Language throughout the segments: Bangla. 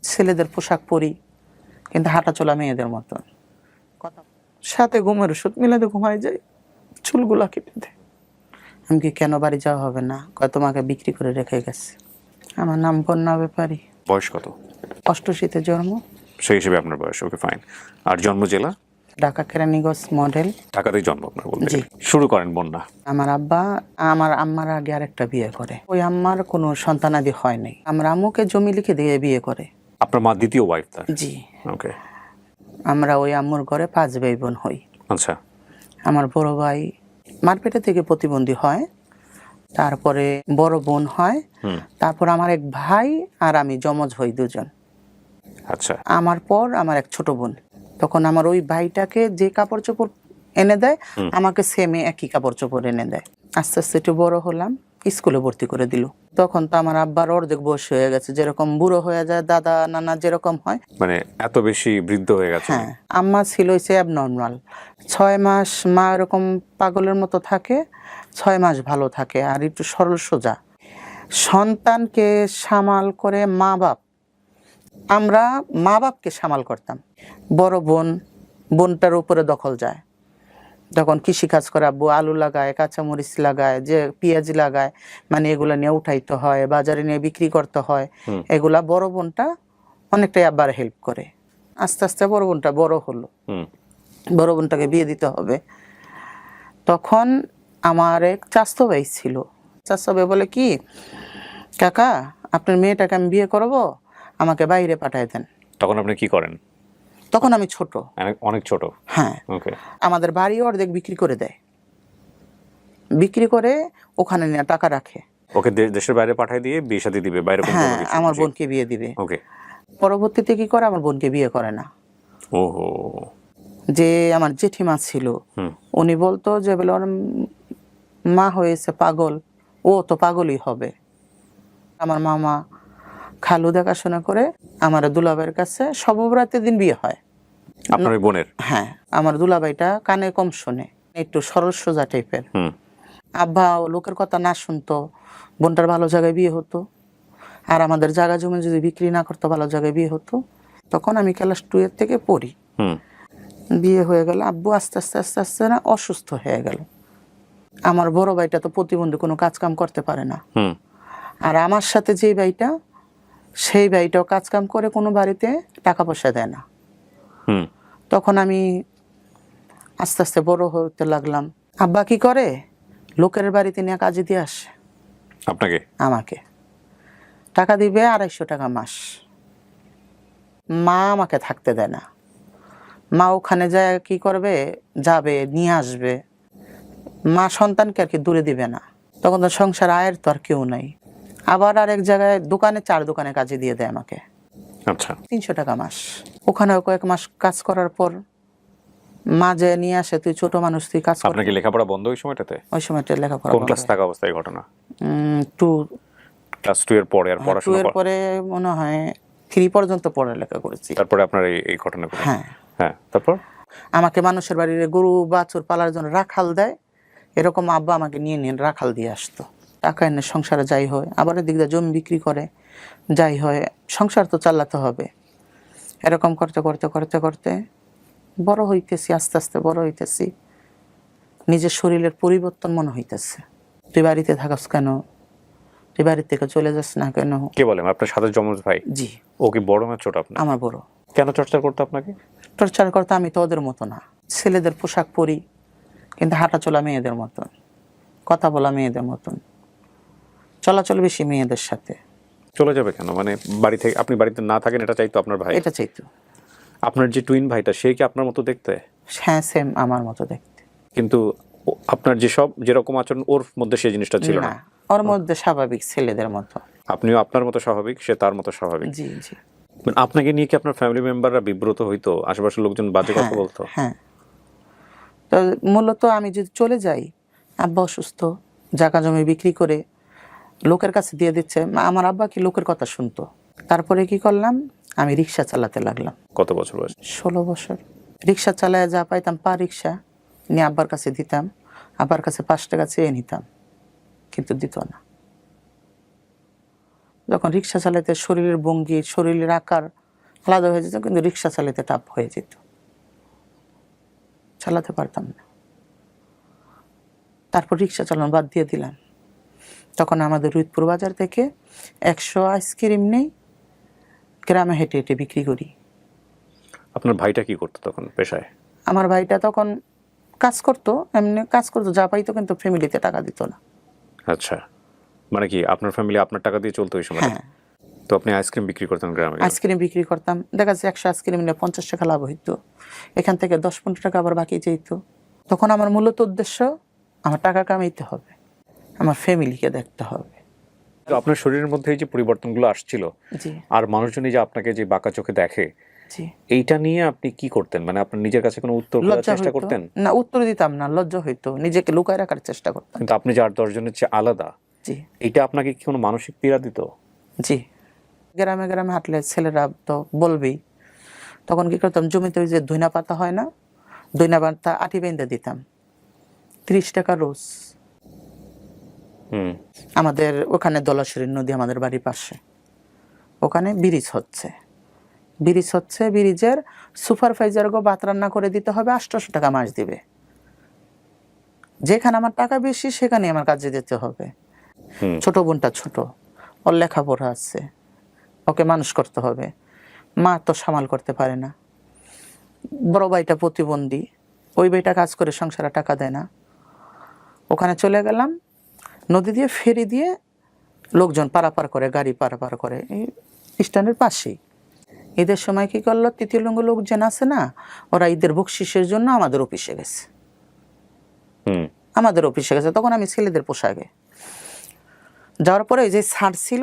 ছেলেদের পোশাক পরি, কিন্তু হাঁটা চলা মেয়েদের মতন। কথা সাথে ঘুমের ওষুধ মিলাতে ঘুমাই যায়, চুলগুলা কেটে দেয়। আমি কি কেন বাড়ি যাওয়া হবে না? কয় তোমাকে বিক্রি করে রেখে গেছে। আমার নাম বন্যা ব্যাপারী। বয়স কত? 88-তে জন্ম। সেই হিসেবে আপনার বয়স, ওকে ফাইন। আর জন্ম জেলা? ঢাকা কেরানীগঞ্জ মডেল। ঢাকাতেই জন্ম আপনার বলতে জি। গেলে। শুরু করেন বন্যা। আমার আব্বা আমার আম্মার আগে আরেকটা বিয়ে করে। ওই আম্মার কোনো সন্তানাদি হয় নাই। আমার আম্মুকে জমি লিখে দিয়ে বিয়ে করে। আপনার মা দ্বিতীয় ওয়াইফ তার? জি। ওকে। আমরা ওই আম্মুর ঘরে 5 ভাই বোন হই। আচ্ছা। আমার বড় ভাই মারপেটে থেকে প্রতিবন্ধী হয়, তারপরে বড় বোন হয়, তারপর আমার এক ভাই আর আমি যমজ হই দুজন। আচ্ছা। আমার পর আমার এক ছোট বোন। তখন আমার ওই ভাইটাকে যে কাপড় চোপড় এনে দেয়, আমাকে সেমে একই কাপড় চোপড় এনে দেয়। আস্তে আস্তে একটু বড় হলাম, স্কুলে ভর্তি করে দিল। তখন তো আমার আব্বার অর্ধেক বয়স হয়ে গেছে, যেরকম বুড়ো হয়ে যায় দাদা নানা যেরকম হয়। মানে এত বেশি বৃদ্ধ হয়ে গেছে? হ্যাঁ, আম্মা ছিল হচ্ছে অ্যাবনর্মাল। 6 মাস মা এরকম পাগলের মতো থাকে, 6 মাস ভালো থাকে আর একটু সরল সোজা। সন্তানকে সামাল করে মা বাপ, আমরা মা বাপকে সামাল করতাম। বড় বোনটার উপরে দখল যায়। তখন কৃষিকাজ করে আব্বু আলু লাগায়, কাঁচামরিচ লাগায়, যে পেঁয়াজ লাগায়, মানে এগুলা নিয়ে উঠাইতে হয়, বাজারে নিয়ে বিক্রি করতে হয়। এগুলা বড় বোনটা অনেকটাই আব্বার হেল্প করে। আস্তে আস্তে বড় বোনটা বড় হলো, বড় বোনটাকে বিয়ে দিতে হবে। তখন আমার এক চাচতো ভাই ছিল। চাচতো ভাই বলে কি, কাকা আপনার মেয়েটাকে আমি বিয়ে করবো, আমাকে বাইরে পাঠায় দেন। তখন আপনি কি করেন? তখন আমি ছোট, অনেক ছোট। হ্যাঁ। ওকে। আমাদের বাড়ি অর্ধেক বিক্রি করে দেয়, বিক্রি করে ওখানে নিয়ে টাকা রাখে। ওকে দেশের বাইরে পাঠিয়ে দিয়ে বিয়ে শাদী দিবে বাইরে? হ্যাঁ, আমার বোনকে বিয়ে দিবে। ওকে। পরবর্তীতে কি করে, আমার বোনকে বিয়ে করে না। ওহো। যে আমার জেঠিমা ছিল, উনি বলতো যে বলে ওর মা হয়েছে পাগল, ও তো পাগলই হবে। আমার মামা খালু দেখাশোনা করে আমার দুলাভাইয়ের কাছে সবরাতের দিন বিয়ে হয়। আপনার ওই বোনের? হ্যাঁ, আমার দুলাভাইটা কানে কম শোনে, একটু সরল সোজা টাইপের। আব্বা লোকের কথা না শুনতো, বোনটার ভালো জায়গায় বিয়ে হতো। আর আমাদের জায়গা জমি যদি বিক্রি না করতো, ভালো জায়গায় বিয়ে হতো। তখন আমি ক্লাস 2 এর থেকে পড়ি। বিয়ে হয়ে গেল, আব্বু আস্তে আস্তে আস্তে আস্তে না অসুস্থ হয়ে গেল। আমার বড় ভাইটা তো প্রতিবন্ধী, কোনো কাজ কাম করতে পারে না। আর আমার সাথে যে ভাইটা, সেই ভাইটাও কাজ কাম করে, কোনো বাড়িতে টাকা পয়সা দেয় না। তখন আমি আস্তে আস্তে বড় হতে লাগলাম। আব্বা কি করে, লোকের বাড়িতে নিয়ে কাজে দিয়ে আসে। আপনাকে? আমাকে টাকা দিবে 250 টাকা মাস। মা আমাকে থাকতে দেয় না। মা ওখানে যায় কি করবে, যাবে নিয়ে আসবে। মা সন্তানকে আর কি দূরে দিবে না। তখন তো সংসার আয়ের তো আর কেউ নাই। আবার আরেক জায়গায় দোকানে 4 দোকানে কাজে দিয়ে দেয় আমাকে। আচ্ছা। 300 টাকা মাস। ওখানে কয়েক মাস কাজ করার পর মা যে নিয়ে আসে, তুই ছোট মানুষ, তুই কাজ কর। আপনার কি লেখাপড়া বন্ধ ওই সময়টাতে? ওই সময়টা লেখাপড়া কোন ক্লাস থাকা অবস্থায় ঘটনা? 2 ক্লাস 2 এর পরে আর পড়াশোনা? 2 এর পরে মনে হয় 3 পর্যন্ত পড়ালেখা করেছি। তারপরে আপনার এই ঘটনা? হ্যাঁ। হ্যাঁ, তারপর? আমাকে মানুষের বাড়ির গরু বাছুর পালার জন্য রাখাল দেয়, এরকম আব্বা আমাকে নিয়ে নিয়ে রাখাল দিয়ে আসতো। টাকা এনে সংসারে যাই হয়, আবার এদিক দিয়ে জমি বিক্রি করে যাই হয়, সংসার তো চালাতে হবে। এরকম করতে করতে করতে করতে বড় হইতেছি, আস্তে আস্তে বড় হইতেছি। নিজের শরীরের পরিবর্তন মনে হইতেছে। তুই বাড়িতে থাকাস কেন, তুই বাড়ির থেকে চলে যাস না কেন? কে বলেন? আপনার সাথে যমজ ভাই? জি। ও কি বড় না ছোট আপনার? আমার বড়। কেন টর্চার করতো আপনাকে? টর্চার করতে, আমি তো ওদের মতো না। ছেলেদের পোশাক পরি, কিন্তু হাঁটা চলা মেয়েদের মতন, কথা বলা মেয়েদের মতন, চলাচল বেশি মেয়েদের সাথে। চলে যাবে কেন? মানে বাড়ি থেকে আপনি বাড়িতে না থাকেন এটা চাইতো আপনার ভাই? এটা চাইতো। আপনার যে টুইন ভাইটা, সে কি আপনার মতো দেখতে? হ্যাঁ, সেম আমার মতো দেখতে। কিন্তু আপনার যেরকম আচরণ, ওর মধ্যে সেই জিনিসটা ছিল না? ওর মধ্যে স্বাভাবিক ছেলেদের মতো। আপনিও আপনার মতো স্বাভাবিক, সে তার মতো স্বাভাবিক। জি জি। আপনাকে নিয়ে কি আপনার ফ্যামিলি মেম্বাররা বিব্রত হইতো? আশেপাশের লোকজন বাজে কথা বলতো? হ্যাঁ। তো মূলত আমি যদি চলে যাই, আব্বা অসুস্থ, জায়গা জমি বিক্রি করে লোকের কাছে দিয়ে দিচ্ছে, আমার আব্বা কি লোকের কথা শুনতো। তারপরে কি করলাম, আমি রিক্সা চালাতে লাগলাম। কত বছর বয়স? 16 বছর। রিক্সা চালায় যা পাইতাম পা রিক্সা নিয়ে আব্বার কাছে দিতাম, আব্বার কাছে 5 টাকা চেয়ে নিতাম, কিন্তু দিত না। যখন রিক্সা চালাতে শরীরের ভঙ্গি, শরীরের আকার আলাদা হয়ে যেত, কিন্তু রিক্সা চালাতে টাফ হয়ে যেত, চালাতে পারতাম না। তারপর রিক্সা চালানো বাদ দিয়ে দিলাম। তখন আমাদের রুইতপুর বাজার থেকে 100 আইসক্রিম নেই, গ্রামে হেঁটে হেঁটে বিক্রি করি। আপনার ভাইটা কি করতো তখন পেশায়? আমার ভাইটা তখন কাজ করতো, এমনি কাজ করতো, যা পাইতো, কিন্তু ফ্যামিলিতে টাকা দিত না। আচ্ছা, মানে কি আপনার ফ্যামিলি আপনার টাকা দিয়ে চলতো ওই সময়? হ্যাঁ, তো আপনি আইসক্রিম বিক্রি করতেন গ্রামে? আইসক্রিম বিক্রি করতাম। দেখা যাচ্ছে 100 আইসক্রিম নিয়ে 50 টাকা লাভ হইতো, এখান থেকে 10-15 টাকা আবার বাকি যেত। তখন আমার মূলত উদ্দেশ্য, আমার টাকা কামাইতে হবে, আমার ফ্যামিলিকে দেখতে হবে। তো আপনার শরীরের মধ্যে এই যে পরিবর্তনগুলো আসছিল, জি আর মানুষজন এই যে আপনাকে যে বাঁকা চোখে দেখে, জি। এইটা নিয়ে আপনি কি করতেন? মানে আপনার নিজের কাছে কোনো উত্তর খোঁজার লজ্জা চেষ্টা হইতো করতেন? না, উত্তর দিতাম না, লজ্জা হইতো, নিজেকে লুকায় রাখার চেষ্টা করতাম। কিন্তু আপনি যে 8-10 জনের চেয়ে আলাদা, জি এইটা আপনাকে কি কোনো মানসিক পীড়া দিত? জি। গ্রামে গ্রামে হাঁটলে ছেলেরা তো বলবেই। তখন কি করতাম, জমিতে ওই যে ধইনা পাতা হয় না, ধইনা পাতা আটি বেঁধে দিতাম, 30 টাকা রোজ। হুম। আমাদের ওখানে দলাশরী নদী, আমাদের বাড়ির পাশে, ওখানে ব্রিজ হচ্ছে, ব্রিজের সুপারভাইজারকে ভাত রান্না করে দিতে হবে, 800 টাকা মাস দিবে। যেখানে আমার টাকা বেশি সেখানে আমার কাজে যেতে হবে। হুম। ছোট বোনটা ছোট, ওর লেখাপড়া আছে, ওকে মানুষ করতে হবে, মা তো সামাল করতে পারে না। বড় ভাইটা প্রতিবন্ধী, ওই ভাইটা কাজ করে সংসারে টাকা দেয় না। ওখানে চলে গেলাম, নদী দিয়ে ফেরি দিয়ে লোকজন পারাপার করে, গাড়ি পারাপার করে এই স্ট্যান্ডের পাশেই। ঈদের সময় কি করলো, তৃতীয় লিঙ্গ লোকজন আছে না, ওরা ঈদের বকশিসের জন্য আমাদের অফিসে গেছে। হুম। আমাদের অফিসে গেছে, তখন আমি ছেলেদের পোশাকে যাওয়ার পরে ওই যে স্যার ছিল,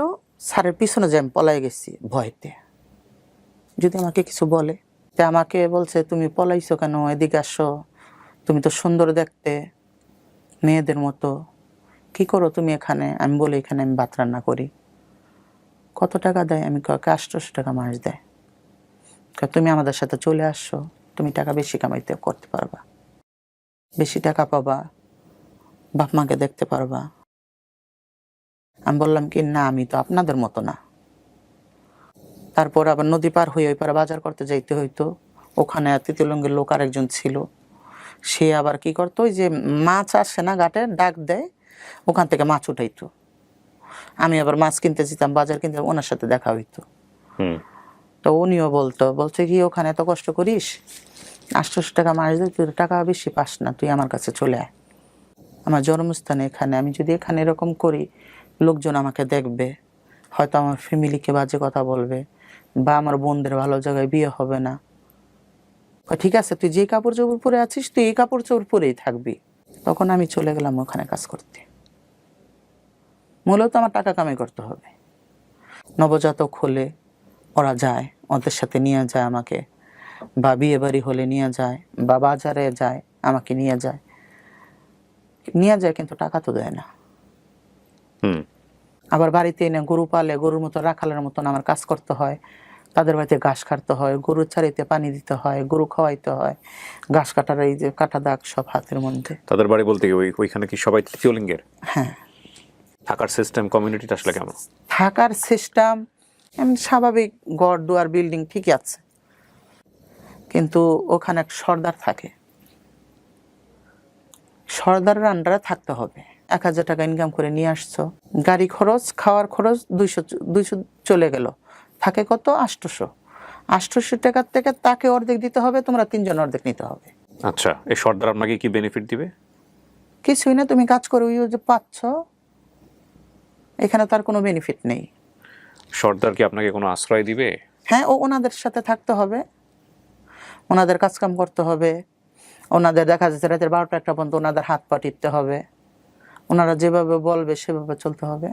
স্যারের পিছনে যে আমি পলাই গেছি ভয়তে, যদি আমাকে কিছু বলে। তা আমাকে বলছে, তুমি পলাইছো কেন, এদিকে আসো, তুমি তো সুন্দর দেখতে, মেয়েদের মতো, কি করো তুমি এখানে? আমি বলি, এখানে আমি ভাত রান্না করি। কত টাকা দেয়? আমি কয় 800 টাকা মাস দেয়। কয় তুমি আমাদের সাথে চলে আসো, তুমি টাকা বেশি কামাইতে করতে পারবা, বেশি টাকা পাবা, বাপ মাকে দেখতে পারবা। আমি বললাম কি, না, আমি তো আপনাদের মতো না। তারপর আবার নদী পার হয়ে ওই পারে বাজার করতে যাইতে হইতো। ওখানে তৃতীয়লিঙ্গের লোক আরেকজন ছিল, সে আবার কি করতো, ওই যে মাছ আসে না ঘাটে, ডাক দেয়, ওখান থেকে মাছ উঠাইতো। আমি আবার মাছ কিনতে যেতাম, বাজার কিনতে, ওনার সাথে দেখা হইতো। হুম। তো উনিও বলছে কি, ওখানে এত কষ্ট করিস, 800 টাকা মাস দেয়, তুই টাকা বেশি পাস না, তুই আমার কাছে চলে আয়, আমার জন্মস্থানে এখানে, আমি যদি এখানে এরকম করি, লোকজন আমাকে দেখবে, হয়তো আমার ফ্যামিলিকে বাজে কথা বলবে, বা আমার বোনদের ভালো জায়গায় বিয়ে হবে না। ঠিক আছে, তুই যে কাপড় চোপড় পরে আছিস, তুই এই কাপড় চোপড় পরেই থাকবি। তখন আমি চলে গেলাম ওখানে কাজ করতে। মূলত আমার টাকা কামাই করতে হবে। নবজাতক হলে ওরা যায়, ওদের সাথে নিয়ে যায় আমাকে, বা বিয়ে বাড়ি হলে নিয়ে যায়, বা বাজারে যায় আমাকে নিয়ে যায়, কিন্তু টাকা তো দেয় না। হুম। আবার বাড়িতে এনে গরু পালে, গরুর মতো রাখালের মতন আমার কাজ করতে হয়, তাদের বাড়িতে ঘাস কাটতে হয়, গরুর চারিতে পানি দিতে হয়, গরু খাওয়াইতে হয়, ঘাস কাটার এই যে কাটা দাগ সব হাতের মধ্যে। তাদের বাড়ি বলতে কি ওইখানে কি সবাই তৃতীয় লিঙ্গের? হ্যাঁ। থাকার সিস্টেম, কমিউনিটিটা আসলে কেমন? থাকার সিস্টেম এমনি স্বাভাবিক, ঘর দুয়ার বিল্ডিং ঠিকই আছে, কিন্তু ওখানে এক সর্দার থাকে, সর্দারের আন্ডারে থাকতে হবে। 1000 টাকা ইনকাম করে নিয়ে আসছো, গাড়ি খরচ, খাওয়ার খরচ 200 চলে গেল, থাকে কত, 800 টাকার থেকে তাকে অর্ধেক দিতে হবে, তোমরা 3 জন অর্ধেক নিতে হবে। আচ্ছা, এই সর্দার আপনাকে কি বেনিফিট দিবে? কিছুই না, তুমি কাজ করে ওই যে পাচ্ছ, এখানে তার কোনো বেনিফিট নেই। সর্দার কি আপনাকে কোনো আশ্রয় দিবে? হ্যাঁ, ওনাদের সাথে থাকতে হবে, ওনাদের কাজকাম করতে হবে, ওনাদের দেখা যাচ্ছে রাতের 12টা-1টা পর্যন্ত ওনাদের হাত পা টিপতে হবে, ওনারা যেভাবে বলবে সেভাবে চলতে হবে।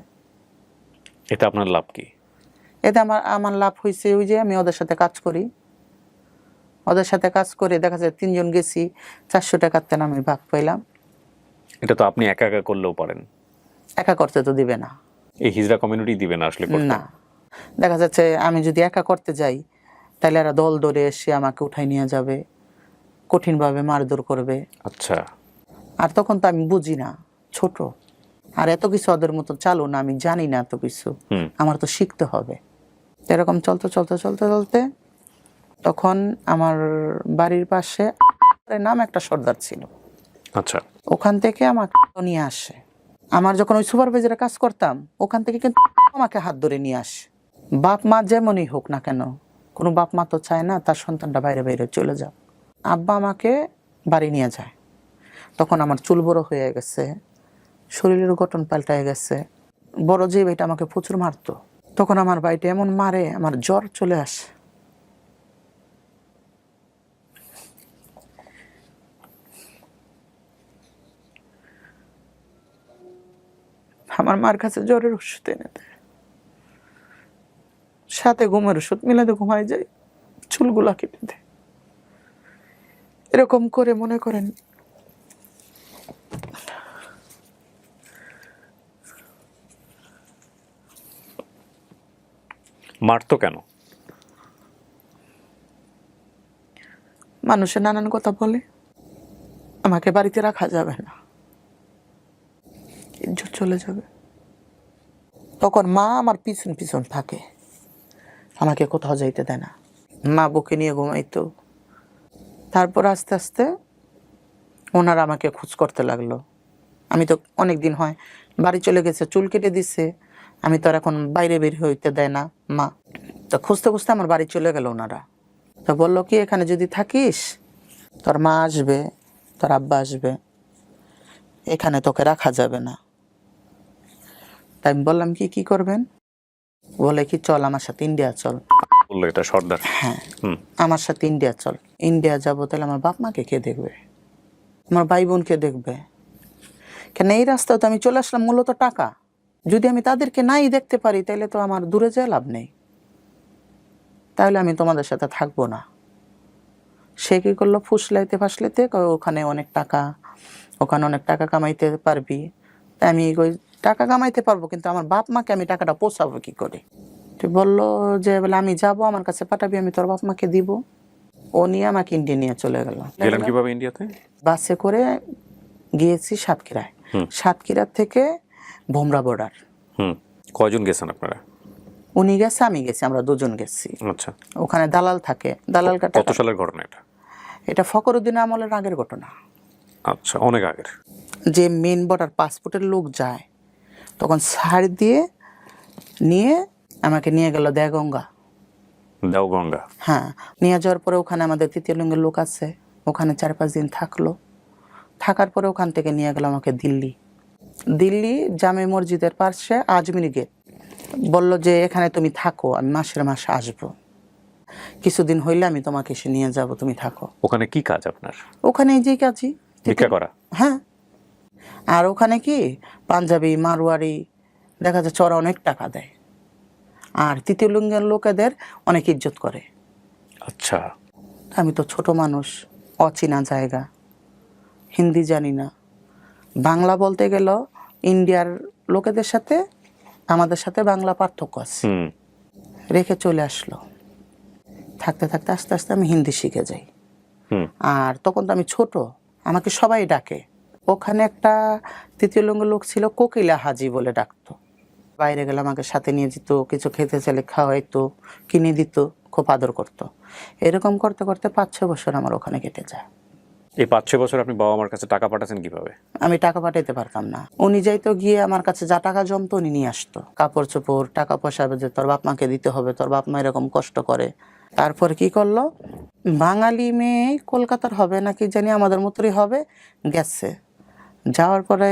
এটা আপনার লাভ কি? এতে আমার লাভ হয়েছে, ওই যে আমি ওদের সাথে কাজ করি, ওদের সাথে কাজ করে দেখা যায় 3 জন গেছি, 400 টাকার তেন আমি ভাগ পাইলাম। এটা তো আপনি একা একা করলেও পারেন, একা করতে তো দিবে না। এই হিজড়া কমিউনিটি দিবে না আসলে করতে। না, দেখা যাচ্ছে আমি যদি একা করতে যাই, তাহলে এরা দল ধরে এসে আমাকে উঠাই নিয়ে যাবে, কঠিনভাবে মারধর করবে। আচ্ছা। আর তখন তো আমি বুঝি না, ছোট, আর এত কিছু ওদের মতো চালু না, আমি জানি না এত কিছু, আমার তো শিখতে হবে। এরকম চলতে চলতে চলতে চলতে তখন আমার বাড়ির পাশে নাম একটা সর্দার ছিল। আচ্ছা, ওখান থেকে আমাকে নিয়ে আসে। আমার যখন ওই সুপারভাইজারে কাজ করতাম, ওখান থেকে কিন্তু আমাকে হাত ধরে নিয়ে আসে। বাপ মা যেমনই হোক না কেন, কোনো বাপ মা তো চায় না তার সন্তানটা বাইরে বাইরে চলে যাক। আব্বা আমাকে বাড়ি নিয়ে যায়। তখন আমার চুল বড় হয়ে গেছে, শরীরের গঠন পাল্টায় গেছে। বড় যে ভাইটা আমাকে প্রচুর মারতো, তখন আমার ভাইটা এমন মারে আমার জ্বর চলে আসে। আমার মার কাছে জ্বরের ওষুধ এনে দেয়, সাথে ঘুমের ওষুধ মিলাতে ঘুমায় যায়, চুলগুলা কেটে দেয়। এরকম করে মনে করেন মারতো কেন? মানুষের নানান কথা বলে, আমাকে বাড়িতে রাখা যাবে না, ইজ্জত চলে যাবে। তখন মা আমার পিছন পিছন থাকে, আমাকে কোথাও যাইতে দেয় না, মা বুকে নিয়ে ঘুমাইতো। তারপর আস্তে আস্তে ওনারা আমাকে খোঁজ করতে লাগলো। আমি তো অনেক দিন হয় বাড়ি চলে গেছে, চুল কেটে দিছে, আমি তো আর এখন বাইরে বের হইতে দেয় না মা। তো খুঁজতে খুঁজতে আমার বাড়ি চলে গেল ওনারা। তো বললো কি, এখানে যদি থাকিস তোর মা আসবে, তোর আব্বা আসবে, এখানে তোকে রাখা যাবে না। তাই আমি বললাম কি কি করবেন? বলে কি, চল আমার সাথে ইন্ডিয়া চল। বললো এটা সর্দার? হ্যাঁ, আমার সাথে ইন্ডিয়া চল। ইন্ডিয়া যাবো, তাহলে আমার বাপ মাকে কে দেখবে, আমার ভাই বোনকে দেখবে? কেন এই রাস্তায় তো আমি চলে আসলাম মূলত টাকা। যদি আমি তাদেরকে নাই দেখতে পারি, তাহলে তো আমার দূরে যেয়ে লাভ নেই, তাহলে আমি তোমাদের সাথে থাকবো না। সে কি করলো, ফুসলাইতে ফাসলাইতে ওখানে অনেক টাকা, ওখানে অনেক টাকা কামাইতে পারবি। তাই আমি ওই টাকা কামাইতে পারবো, কিন্তু আমার বাপ মাকে আমি টাকাটা পোষাবো কি করে? তো বললো যে বলে আমি যাব, আমার কাছে পাঠাবি, আমি তোর বাপ মাকে দিব। ও নিয়ে আমাকে ইন্ডিয়া নিয়ে চলে গেল। গেলেন কিভাবে ইন্ডিয়াতে? বাসে করে গিয়েছি সাতক্ষীরায়, সাতক্ষীরা থেকে ভোমরা বর্ডার। কয়জন গেছেন আপনারা? উনি গেছে, আমি গেছি, আমরা দুজন গেছি। আচ্ছা, ওখানে দালাল থাকে, দালাল কাটা। কত সালের ঘটনা এটা? এটা ফখরুদ্দিন আমলের আগের ঘটনা। আচ্ছা, অনেক আগের। যে মেন বর্ডার পাসপোর্টের লোক যায়, তখন ছাড় দিয়ে নিয়ে আমাকে নিয়ে গেল দেগঙ্গা। দেওগঙ্গা? হ্যাঁ, নিয়ে যাওয়ার পরে ওখানে আমাদের তৃতীয় লিঙ্গের লোক আছে, ওখানে 4-5 দিন থাকলো। থাকার পরে ওখান থেকে নিয়ে গেল আমাকে দিল্লি। দিল্লি জামে মসজিদের পাশে আজমিরি গেট। বললো যে এখানে তুমি থাকো, আমি মাসের মাসে আসবো, কিছুদিন হইলে আমি তোমাকে এসে নিয়ে যাব, তুমি থাকো। ওখানে কি কাজ আপনার? ওখানে এই যে কাজই, ভিক্ষা করা? হ্যাঁ। আর ওখানে কি পাঞ্জাবি মারোয়ারি দেখা যাচ্ছে ওরা অনেক টাকা দেয়, আর তৃতীয় লিঙ্গের লোকেদের অনেক ইজ্জত করে। আচ্ছা। আমি তো ছোট মানুষ, অচেনা জায়গা, হিন্দি জানি না, বাংলা বলতে গেল ইন্ডিয়ার লোকেদের সাথে আমাদের সাথে বাংলা পার্থক্য আছে। রেখে চলে আসলো। থাকতে থাকতে আস্তে আস্তে আমি হিন্দি শিখে যাই। আর তখন তো আমি ছোট, আমাকে সবাই ডাকে। ওখানে একটা তৃতীয় লিঙ্গের লোক ছিল, কোকিলা হাজি বলে ডাকতো। বাইরে গেলে আমাকে সাথে নিয়ে যেত, কিছু খেতে চাইলে খাওয়াইতো, কিনে দিত, খুব আদর করতো। এরকম করতে করতে 5-6 বছর আমার ওখানে কেটে যায়। এই 5-6 বছর আপনি বাবা মার কাছে টাকা পাঠাচ্ছেন কিভাবে? আমি টাকা পাঠাইতে পারতাম না। উনি যাইতো গিয়ে আমার কাছে যা টাকা জমতো উনি নিয়ে আসতো, কাপড় চোপড়, টাকা পয়সা, যে তোর বাপ মাকে দিতে হবে, তোর বাপ মা এরকম কষ্ট করে। তারপর কি করলো, বাঙালি মেয়ে কলকাতার হবে নাকি জানি, আমাদের মতোই হবে, গেছে। যাওয়ার পরে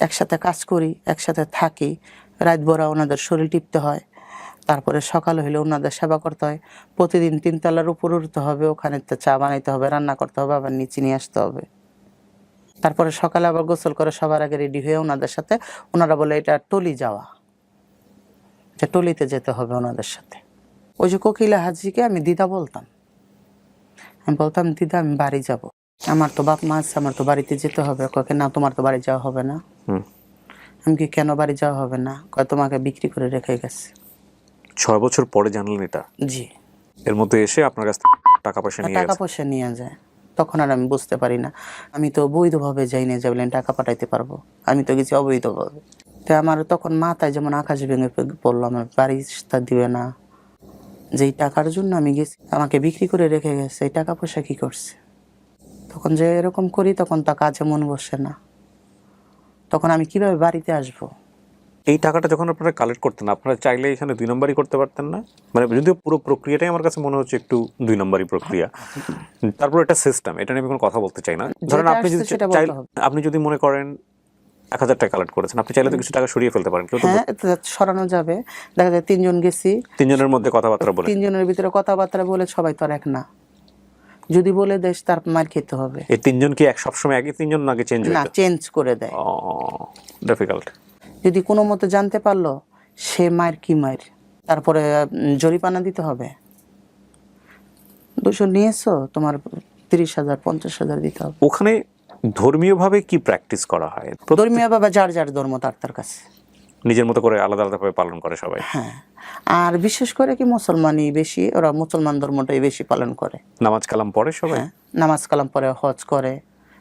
একসাথে কাজ করি, একসাথে থাকি, রাত ভরা ওনাদের শরীর টিপতে হয়, তারপরে সকাল হইলে ওনাদের সেবা করতে হয়। প্রতিদিন 3 তলার উপর উঠতে হবে, ওখানে চা বানাইতে হবে, রান্না করতে হবে, আবার নিচে নিয়ে আসতে হবে। তারপরে সকালে আবার গোসল করে সবার আগে রেডি হয়ে ওনাদের সাথে, ওনারা বলে এটা টলি যাওয়া, যে টলিতে যেতে হবে ওনাদের সাথে। ওই যে কোকিলা হাজিকে আমি দিদা বলতাম, আমি বলতাম দিদা আমি বাড়ি যাব, আমার তো বাপ মা আছে, আমার তো বাড়িতে যেতে হবে। কয়ে না, তোমার তো বাড়ি যাওয়া হবে না। আমি কি, কেন বাড়ি যাওয়া হবে না? কয় তোমাকে বিক্রি করে রেখে গেছে। 6 বছর পরে জানলেন এটা? জি। এর মধ্যে এসে আপনার কাছ থেকে টাকা পয়সা নিয়ে টাকা পয়সা নিয়ে যায়। তখন আর আমি বুঝতে পারি না, আমি তো বৈধভাবে যাই না যে বলেন টাকা পাঠাইতে পারবো, আমি তো গেছি অবৈধভাবে। তো আমার তখন মাথায় যেমন আকাশ ভেঙে পড়লো, আমার বাড়িটা দিবে না, যেই টাকার জন্য আমি গেছি আমাকে বিক্রি করে রেখে গেছে, এই টাকা পয়সা কি করছে। তখন যে এরকম করি তখন তা কাজে মন বসে না, তখন আমি কিভাবে বাড়িতে আসবো। এই টাকাটা যখন আপনারা কালেক্ট করতেন, আপনারা চাইলে এখানে 2 নম্বরই করতে পারতেন না? মানে যদিও পুরো প্রক্রিয়াটাই আমার কাছে মনে হচ্ছে একটু 2 নম্বরই প্রক্রিয়া, তারপর এটা সিস্টেম, এটা নিয়ে আমি কোনো কথা বলতে চাই না। ধরেন যেটা আপনি যদি আসছে সেটা চাইলে, বলতে হবে। আপনি যদি মনে করেন 1000 টাকা কালেক্ট করেছেন, আপনি চাইলে তো কিছু টাকা সরিয়ে ফেলতে পারেন। কেউ তো হ্যাঁ, এটা সরানো যাবে। দেখা যায় 3 জন গেছি, 3 জনের মধ্যে কথাবার্তা বলে, 3 জনের ভিতরে কথাবার্তা বলে সবাই তো আর এক না, যদি বলে দেশ তার মার খেতে হবে। এই 3 জন কি সবসময় একই 3 জন নাকি চেঞ্জ না, হইতো? চেঞ্জ করে দেয়। ডিফিকাল্ট। যদি কোনো মতে জানতে পারলো সে মায়ের কি মায়ের, তারপরে জরিমানা দিতে হবে। 200 নিয়েছো, তোমার 30,000 50,000 দিতে হবে। ওখানে ধর্মীয়ভাবে কি প্র্যাকটিস করা হয়? ধর্মীয় বাবা যার যার ধর্ম তার কাছে, নিজের মতো করে আলাদা আলাদাভাবে পালন করে সবাই। হ্যাঁ। আর বিশেষ করে কি মুসলমানই বেশি, ওরা মুসলমান ধর্মটাই বেশি পালন করে। নামাজ কালাম পড়ে সবাই? হ্যাঁ, নামাজ কালাম পড়ে, হজ করে,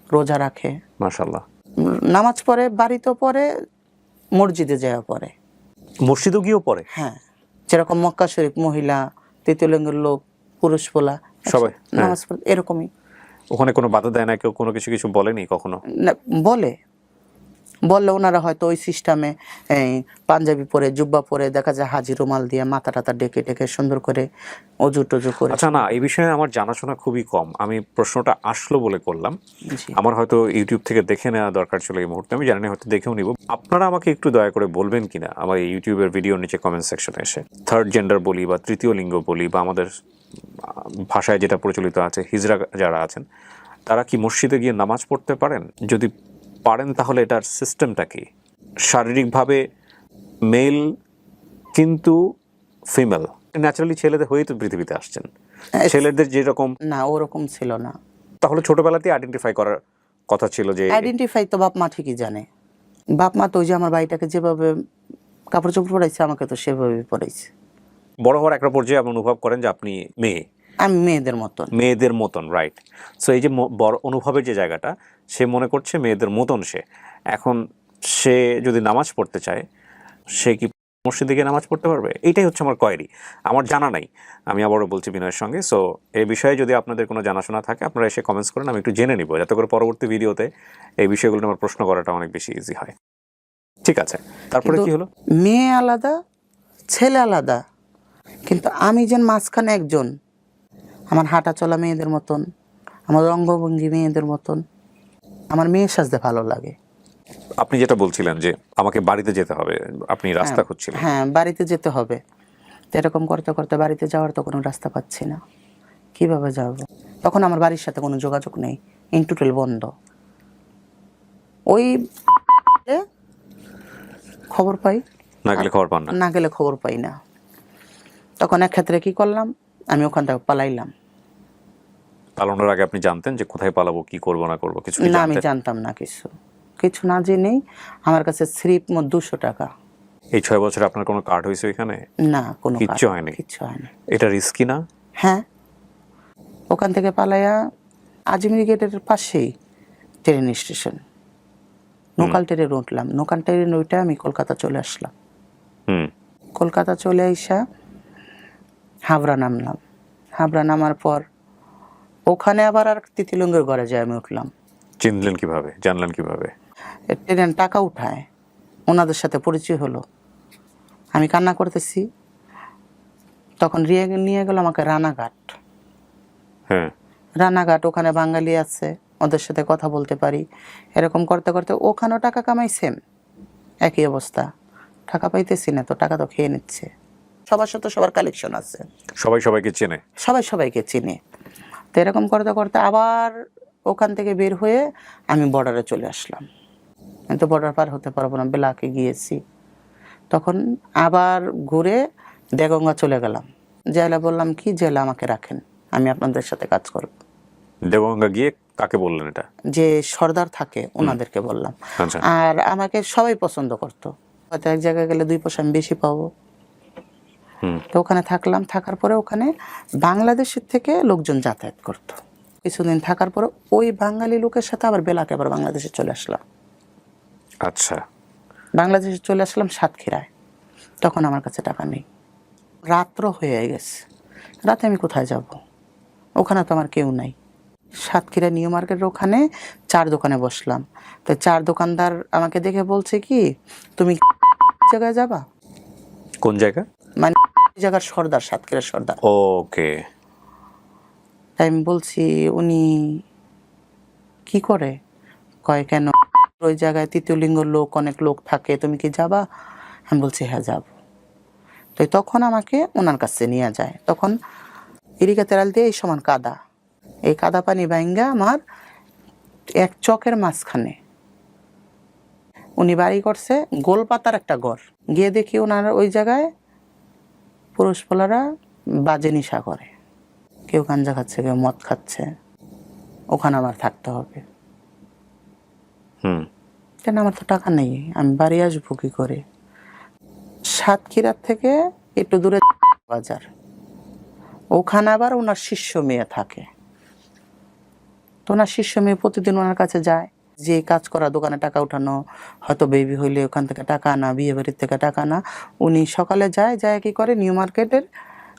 রোজা রাখে। মাশাআল্লাহ। নামাজ পড়ে, বাড়িতেও পড়ে, মসজিদে যায় পড়ে। মসজিদও গিয়েও পড়ে? হ্যাঁ, যেরকম মক্কা শরীফ মহিলা, তৃতীয় লিঙ্গের লোক, পুরুষ পোলা সবাই নামাজ পড়ে, এরকমই। ওখানে কোনো বাধা দেয় না কেউ? কোনো কিছু কিছু বলেনি কখনো? না, বললে ওনারা হয়তো ওই সিস্টেমে পাঞ্জাবি পরে, জুব্বা পরে, দেখা যায় হাজি রুমাল দিয়ে মাথা টাথা ডেকে ডেকে সুন্দর করে অজু টজু করে। আচ্ছা, না, এই বিষয়ে আমার জানাশোনা খুবই কম, আমি প্রশ্নটা আসলো বলে করলাম। জি। আমার হয়তো ইউটিউব থেকে দেখে নেওয়া দরকার ছিল এই মুহূর্তে, আমি জানি না, হয়তো দেখেও নিব। আপনারা আমাকে একটু দয়া করে বলবেন কিনা আমার এই ইউটিউবের ভিডিওর নিচে কমেন্ট সেকশনে এসে, থার্ড জেন্ডার বলি বা তৃতীয় লিঙ্গ বলি বা আমাদের ভাষায় যেটা প্রচলিত আছে, হিজড়া যারা আছেন তারা কি মসজিদে গিয়ে নামাজ পড়তে পারেন? যদি পারেন তাহলে এটার সিস্টেমটা কি? শারীরিকভাবে মেল কিন্তু ফিমেল, ন্যাচারালি ছেলেদের হয়েই তো পৃথিবীতে আসছেন, ছেলেদের যেরকম। না, ওরকম ছিল না। তাহলে ছোটবেলাতেই আইডেন্টিফাই করার কথা ছিল যে, আইডেন্টিফাই তো বাপ মা ঠিকই জানে। বাপ মা তো ওই যে আমার ভাইটাকে যেভাবে কাপড় চোপড় পরাইছে, আমাকে তো সেভাবে পরাইছে। বড় হওয়ার একটা পর্যায়ে আপনি অনুভব করেন যে আপনি মেয়ে, আমি মেয়েদের মতন, রাইট। সো এই যে বড় অনুভবের যে জায়গাটা, সে মনে করছে মেয়েদের মতন সে। এখন সে যদি নামাজ পড়তে চায়, সে কি মসজিদে গিয়ে নামাজ পড়তে পারবে? এইটাই হচ্ছে আমার কোয়েরি, আমার জানা নাই। আমি আবারও বলছি বিনয়ের সঙ্গে। সো এই বিষয়ে যদি আপনাদের কোনো জানাশোনা থাকে আপনারা এসে কমেন্টস করেন, আমি একটু জেনে নিব, যাতে করে পরবর্তী ভিডিওতে এই বিষয়গুলো আমার প্রশ্ন করাটা অনেক বেশি ইজি হয়। ঠিক আছে, তারপরে কি হলো? মেয়ে আলাদা, ছেলে আলাদা, কিন্তু আমি যেন মাঝখানে একজন। আমার হাঁটা চলা মেয়েদের মতন, আমার অঙ্গভঙ্গি মেয়েদের মতন, আমার মেয়ে সাজতে ভালো লাগে। আপনি যেটা বলছিলেন যে আমাকে বাড়িতে যেতে হবে, আপনি রাস্তা খুঁজছিলেন। হ্যাঁ, বাড়িতে যেতে হবে। তো এরকম করতে করতে বাড়িতে যাওয়ার তো কোনো রাস্তা পাচ্ছি না, কিভাবে যাব। তখন আমার বাড়ির সাথে কোনো যোগাযোগ নেই, ইন্টারনেট বন্ধ। ওই খবর পাই, না গেলে খবর পান না? না গেলে খবর পাই না। তখন এক ক্ষেত্রে কি করলাম, আমি ওখান থেকে পালাইলাম। পালানোর আগে আপনি জানতেন যে কোথায় পালাবো, কি করবো না করবো, কিছু কি না, আমি জানতেন? জানতাম না কিছু না জেনেই আমার কাছে স্লিপ 200 টাকা। এই 6 বছরে আপনার কোনো কার্ড হয়েছে এখানে? না, কোনো কিচ্ছু হয়নি? কিচ্ছু হয়নি। এটা রিস্কি না? হ্যাঁ, ওখান থেকে পালাইয়া আজমিরি গেটের পাশেই ট্রেন স্টেশন, লোকাল ট্রেনে উঠলাম। লোকাল ট্রেনে উঠে আমি কলকাতা চলে আসলাম। কলকাতা চলে আইসা হাবড়া নামলাম। হাবড়া নামার পর ওখানে আবার আর তিতিলঙ্গের ঘরে যাই আমি উঠলাম। চিনলেন কিভাবে, জানলেন কিভাবে? ট্রেন টাকা উঠায়, ওনাদের সাথে পরিচয় হলো। আমি কান্না করতেছি, তখন নিয়ে গেল আমাকে রানাঘাট। হ্যাঁ, রানাঘাট, ওখানে বাঙালি আছে, ওদের সাথে কথা বলতে পারি। এরকম করতে করতে ওখানেও টাকা কামাই, সেম একই অবস্থা। টাকা পাইতেছি না তো, টাকা তো খেয়ে নিচ্ছে। সবার সাথে সবার কালেকশন আছে, সবাই সবাইকে চেনে। সবাই সবাইকে চিনে। তো এরকম করতে করতে আবার ওখান থেকে বের হয়ে আমি বর্ডারে চলে আসলাম। আমি তো বর্ডার পার হতে পারবো না, বেলাকে গিয়েছি। তখন আবার ঘুরে দেগঙ্গা চলে গেলাম। জেলা বললাম কি, জেলা আমাকে রাখেন, আমি আপনাদের সাথে কাজ করব। দেবগঙ্গা গিয়ে কাকে বললেন এটা? যে সর্দার থাকে ওনাদেরকে বললাম। আচ্ছা। আর আমাকে সবাই পছন্দ করতো, হয়তো এক জায়গায় গেলে 2 পয়সা আমি বেশি পাবো। তো ওখানে থাকলাম, থাকার পরে ওখানে বাংলাদেশের থেকে লোকজন যাতায়াত করতো। কিছুদিন থাকার পর ওই বাঙালি লোকের সাথে আবার বেলাকে আবার বাংলাদেশে চলে আসলাম। আচ্ছা। বাংলাদেশে চলে আসলাম সাতক্ষীরায়। তখন আমার কাছে টাকা নেই, রাত্র হয়ে গেছে। রাতে আমি কোথায় যাব? ওখানে তো আমার কেউ নাই। সাতক্ষীরা নিউ মার্কেটের ওখানে 4 দোকানে বসলাম। তো 4 দোকানদার আমাকে দেখে বলছে কি, তুমি জায়গায় যাবা? কোন জায়গা? মানে জায়গার সর্দার, সাতক্ষীরার সর্দার। ওকে। তাই আমি বলছি, উনি কি করে? কয় কেন, ওই জায়গায় তৃতীয় লিঙ্গ লোক, অনেক লোক থাকে, তুমি কি যাবা? আমি বলছি হ্যাঁ যাব। তো তখন আমাকে ওনার কাছে নিয়ে যায়। তখন ইরিকা তেরাল দিয়ে এই সমান কাদা, এই কাদা পানি ভাঙ্গা আমার এক চকের মাঝখানে উনি বাড়ি করছে, গোলপাতার একটা ঘর। গিয়ে দেখি ওনার ওই জায়গায় পুরুষ পোলারা বাজে নেশা করে, কেউ গাঞ্জা খাচ্ছে, কেউ মদ খাচ্ছে। ওখানে আমার থাকতে হবে। কেন, আমার তো টাকা নেই, আমি বাড়ি আসবো কি করে? সাতক্ষীরার থেকে একটু দূরে বাজার, ওখানে আবার ওনার শিষ্য মেয়ে থাকে। তো ওনার শিষ্য মেয়ে প্রতিদিন ওনার কাছে যায়, যে কাজ করা, দোকানে টাকা উঠানো, হয়তো বেবি হইলে ওখান থেকে টাকা আনা, বিয়ে বাড়ির থেকে টাকা আনা। উনি সকালে যায়, কি করে, নিউ মার্কেটের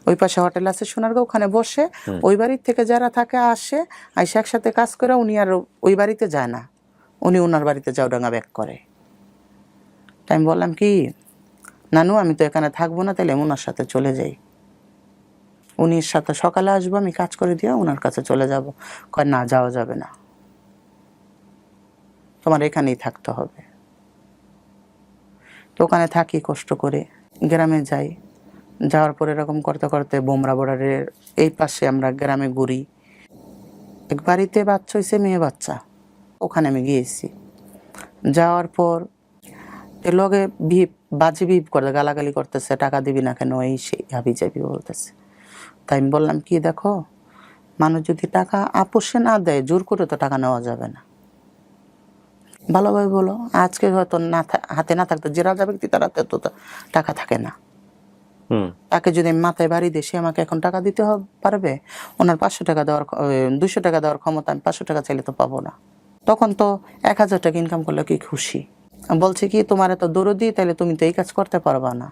ওই পাশে হোটেল আছে সোনারগাঁও, ওখানে বসে ওই বাড়ির থেকে যারা থাকে আসে, আইসে একসাথে কাজ করে। উনি আর ওই বাড়িতে যায় না, উনি ওনার বাড়িতে জাউডাঙ্গা ব্যাক করে। তাই আমি বললাম কি, নানু আমি তো এখানে থাকবো না, তাহলে ওনার সাথে চলে যাই। উনির সাথে সকালে আসবো, আমি কাজ করে দিয়ে ওনার কাছে চলে যাব। কয় না, যাওয়া যাবে না, তোমার এখানেই থাকতে হবে। তো ওখানে থাকি কষ্ট করে, গ্রামে যাই। যাওয়ার পর এরকম করতে করতে বোমরা বর্ডারের এই পাশে আমরা গ্রামে ঘুরি। এক বাড়িতে বাচ্চা হয়েছে, মেয়ে বাচ্চা, ওখানে আমি গিয়েছি। যাওয়ার পর লগে বাজি বিপ করে গালাগালি করতেছে, টাকা দিবি না কেন, এই সেই হাবি জাবি বলতেছে। তাই আমি বললাম কি, দেখো, মানুষ যদি টাকা আপোষে না দেয়, জোর করে তো টাকা নেওয়া যাবে না। ভালোভাবে বলো, আজকে হয়তো না হাতে না থাকতো, যে রাজা ব্যক্তি তার হাতে তো টাকা থাকে না। তাকে যদি আমি মাথায় বাড়ি দিই, সে আমাকে এখন টাকা দিতে পারবে? ওনার 500 টাকা দেওয়ার 200 টাকা দেওয়ার ক্ষমতা, আমি 500 টাকা চাইলে তো পাবো না। তখন তো 1000 টাকা ইনকাম করলে কি খুশি। বলছে কি, তোমার এত দরদি, তাহলে তুমি তো এই কাজ করতে পারবা না,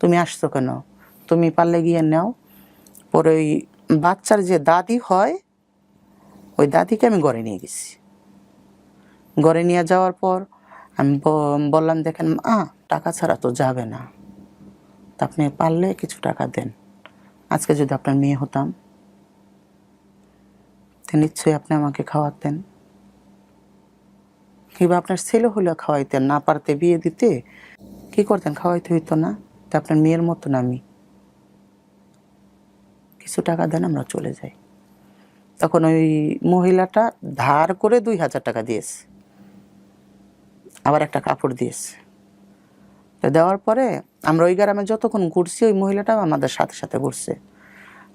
তুমি আসছো কেন? তুমি পারলে গিয়ে নাও। পরে ওই বাচ্চার যে দাদি হয়, ওই দাদিকে আমি ঘরে নিয়ে গেছি। ঘরে নিয়ে যাওয়ার পর আমি বললাম, দেখেন টাকা ছাড়া তো যাবে না, তা আপনি পারলে কিছু টাকা দেন। আজকে যদি আপনার মেয়ে হতাম, তো নিশ্চয়ই আপনি আমাকে খাওয়াতেন, কিংবা আপনার ছেলে হলেও খাওয়াইতেন। না পারতে বিয়ে দিতে কি করতেন, খাওয়াইতে হইতো না। তো আপনার মেয়ের মতন আমি, কিছু টাকা দেন, আমরা চলে যাই। তখন ওই মহিলাটা ধার করে 2000 টাকা দিয়েছে, আবার একটা কাপড় দিয়েছে। তো দেওয়ার পরে আমরা ওই গ্রামে যতক্ষণ ঘুরছি, ওই মহিলাটাও আমাদের সাথে সাথে ঘুরছে।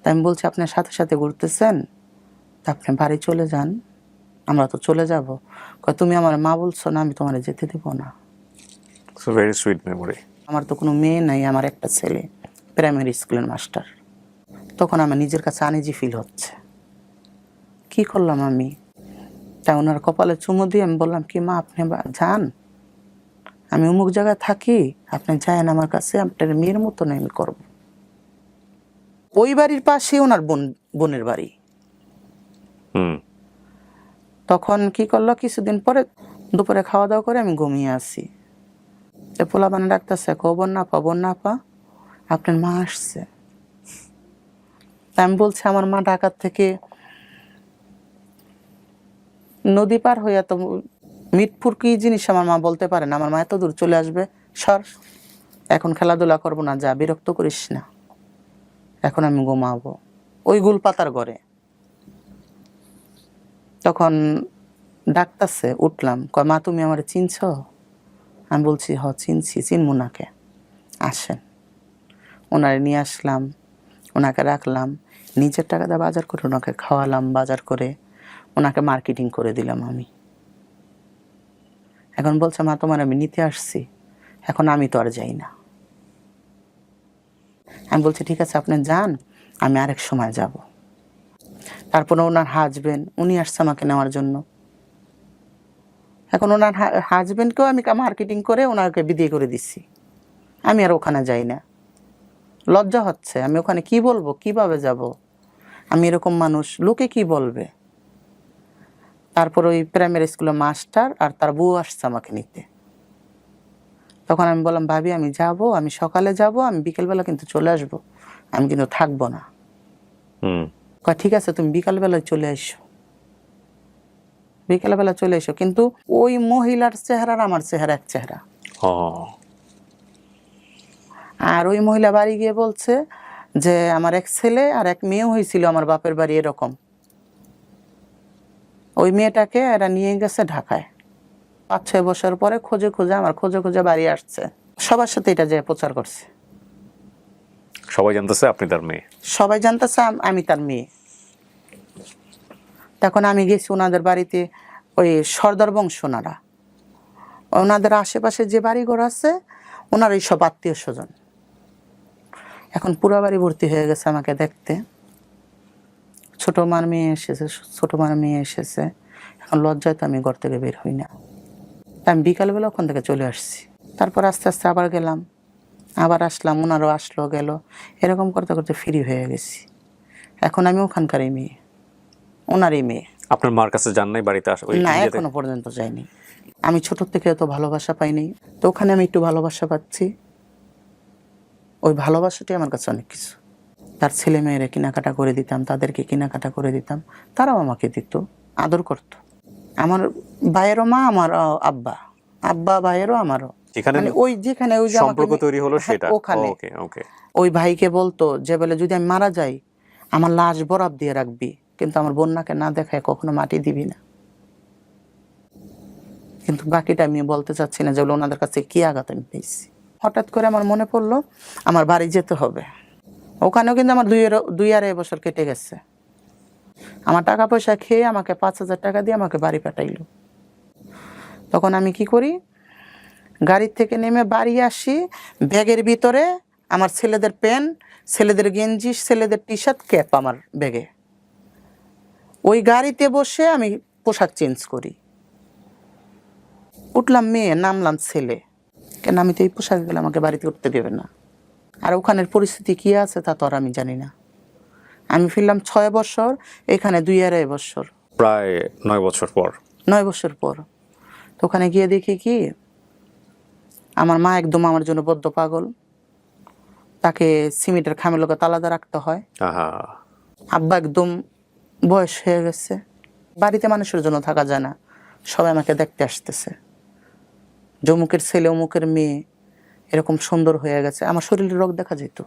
তাই আমি বলছি, আপনার সাথে সাথে ঘুরতেছেন, তা আপনি বাড়ি চলে যান, আমরা তো চলে যাব। তুমি আমার মা বলছো না, আমি তোমার যেতে দেবো না। So very sweet memory. আমার তো কোনো মেয়ে নাই, আমার একটা ছেলে প্রাইমারি স্কুলের মাস্টার। তখন আমার নিজের কাছে আনইজি ফিল হচ্ছে, কি করলাম আমি। তাই ওনার কপালে চুমু দিয়ে আমি বললাম কি, মা আপনি যান, আমি অমুক জায়গায় থাকি, আপনি যায়েন আমার কাছে, আপনার মেয়ের মতন আমি করব। ওই বাড়ির পাশে ওনার বোনের বাড়ি। তখন কি করলো, কিছুদিন পরে দুপুরে খাওয়া দাওয়া করে আমি ঘুমিয়ে আসি। পোলা বানা ডাকতেছে, বন্যা আপা আপনার মা আসছে। আমি বলছি, আমার মা ঢাকার থেকে নদী পার হইয়া তো মিটপুর কি জিনিস আমার মা বলতে পারে না, আমার মা এত দূর চলে আসবে? সর, এখন খেলাধুলা করবো না, যা, বিরক্ত করিস না, এখন আমি ঘুমাবো ওই গুলপাতার ঘরে। তখন ডাকতেছে, উঠলাম, কয় মা তুমি আমার চিনছ? আমি বলছি হ চিনছি, চিনবো নাকে, আসেন। ওনারে নিয়ে আসলাম, ওনাকে রাখলাম, নিজের টাকা দিয়ে বাজার করে ওনাকে খাওয়ালাম, বাজার করে ওনাকে মার্কেটিং করে দিলাম আমি। এখন বলছে, মা তোমার আমি নিতে আসছি, এখন আমি তো আর যাই না। আমি বলছি ঠিক আছে আপনি যান, আমি আরেক সময় যাব। তারপরে ওনার হাজবেন্ড উনি আসছে আমাকে নেওয়ার জন্য। এখন ওনার হাজবেন্ডকেও আমি মার্কেটিং করে ওনাকে বিদায় করে দিচ্ছি। আমি আর ওখানে যাই না, লজ্জা হচ্ছে। আমি ওখানে কি বলবো, কিভাবে যাব? আমি এরকম মানুষ, লোকে কি বলবে? তারপর ওই প্রাইমারি স্কুলের মাস্টার আর তার বউ আসছে আমাকে নিতে। তখন আমি বললাম, ভাবি আমি যাব, আমি সকালে যাব, আমি বিকেলবেলা কিন্তু চলে আসব, আমি কিন্তু থাকবো না। ঠিক আছে, তুমি বিকালবেলায় চলে এসো, বিকেলবেলা চলে এসো। কিন্তু ওই মহিলার চেহারা আর আমার চেহারা এক চেহারা। আর ওই মহিলা বাড়ি গিয়ে বলছে যে আমার এক ছেলে আর এক মেয়ে হয়েছিল আমার বাপের বাড়ি এরকম। ওই মেয়েটাকে এরা নিয়ে গেছে ঢাকায়। 5-6 বছর পরে খোঁজে খোঁজে আমার খোঁজে খোঁজে বাড়ি আসছে। সবার সাথে এটা যে প্রচার করছে, সবাই জানতেছে আপনি তার মেয়ে, সবাই জানতেছে আমি তার মেয়ে। তখন আমি গেছি ওনাদের বাড়িতে, ওই সর্দার বংশ ওনারা, ওনাদের আশেপাশে যে বাড়িঘর আছে ওনার এই সব আত্মীয় স্বজন। এখন পুরো বাড়ি ভর্তি হয়ে গেছে আমাকে দেখতে। ছোট মার মেয়ে এসেছে, ছোট মার মেয়ে এসেছে। এখন লজ্জায় তো আমি ঘর থেকে বের হই না। আমি বিকালবেলা ওখান থেকে চলে আসছি। তারপর আস্তে আস্তে আবার গেলাম, আবার আসলাম, ওনারও আসলো গেল, এরকম করতে করতে ফ্রি হয়ে গেছি। এখন আমি ওখানকারই মেয়ে, ওনারই মেয়ে। আপনার মার কাছে যান নাই বাড়িতে? না, এখনো পর্যন্ত যাইনি। আমি ছোট থেকে এত ভালোবাসা পাইনি, তো ওখানে আমি একটু ভালোবাসা পাচ্ছি। ওই ভালোবাসাটি আমার কাছে অনেক কিছু। তার ছেলে মেয়েরা কেনাকাটা করে দিতাম, তাদেরকে কেনাকাটা করে দিতাম, তারাও আমাকে দিত, আদর করত। আমার ভাইয়েরও মা আমার আব্বা, আব্বা ভাইয়েরও আমারও, মানে ওই যেখানে ওই যে সম্পর্ক তৈরি হলো সেটা ওখানে। ওকে ওকে। ওই ভাইকে বলতো যে বলে যদি আমি মারা যাই আমার লাশ বরাব দিয়ে রাখবি, কিন্তু আমার বন্যাকে না দেখায় কখনো মাটি দিবি না। কিন্তু বাকিটা আমি বলতে চাচ্ছি না, যেগুলো ওনাদের কাছে কি আঘাত আমি পেয়েছি। হঠাৎ করে আমার মনে পড়লো আমার বাড়ি যেতে হবে। ওখানেও কিন্তু আমার 2-2.5 বছর কেটে গেছে। আমার টাকা পয়সা খেয়ে আমাকে 5,000 টাকা দিয়ে আমাকে বাড়ি পাঠাইলো। তখন আমি কি করি, গাড়ির থেকে নেমে বাড়ি আসি, ব্যাগের ভিতরে আমার ছেলেদের প্যান্ট, ছেলেদের গেঞ্জি, ছেলেদের টি শার্ট, ক্যাপ আমার ব্যাগে। ওই গাড়িতে বসে আমি পোশাক চেঞ্জ করি। উঠলাম মেয়ে, নামলাম ছেলে। কেন আমি তো এই পোশাকে গেলে আমাকে বাড়িতে উঠতে দেবে না। আর ওখানের পরিস্থিতি কী আছে তা তো আর আমি জানি না। আমি ফিরলাম 6 বছর, এখানে 2.5 বছর, প্রায় 9 বছর পর। 9 বছর পর। তো ওখানে গিয়ে দেখি কি, আমার মা একদম আমার জন্য বদ্ধ পাগল। তাকে সিমেন্টের খামের লোকে তালাদা রাখতে হয়। আব্বা একদম বয়স হয়ে গেছে, বাড়িতে মানুষের জন্য থাকা যায় না, সবাই আমাকে দেখতে আসতেছে। অমুকের ছেলে, অমুকের মেয়ে এরকম সুন্দর হয়ে গেছে। আমার শরীরে রোগ দেখা যেত।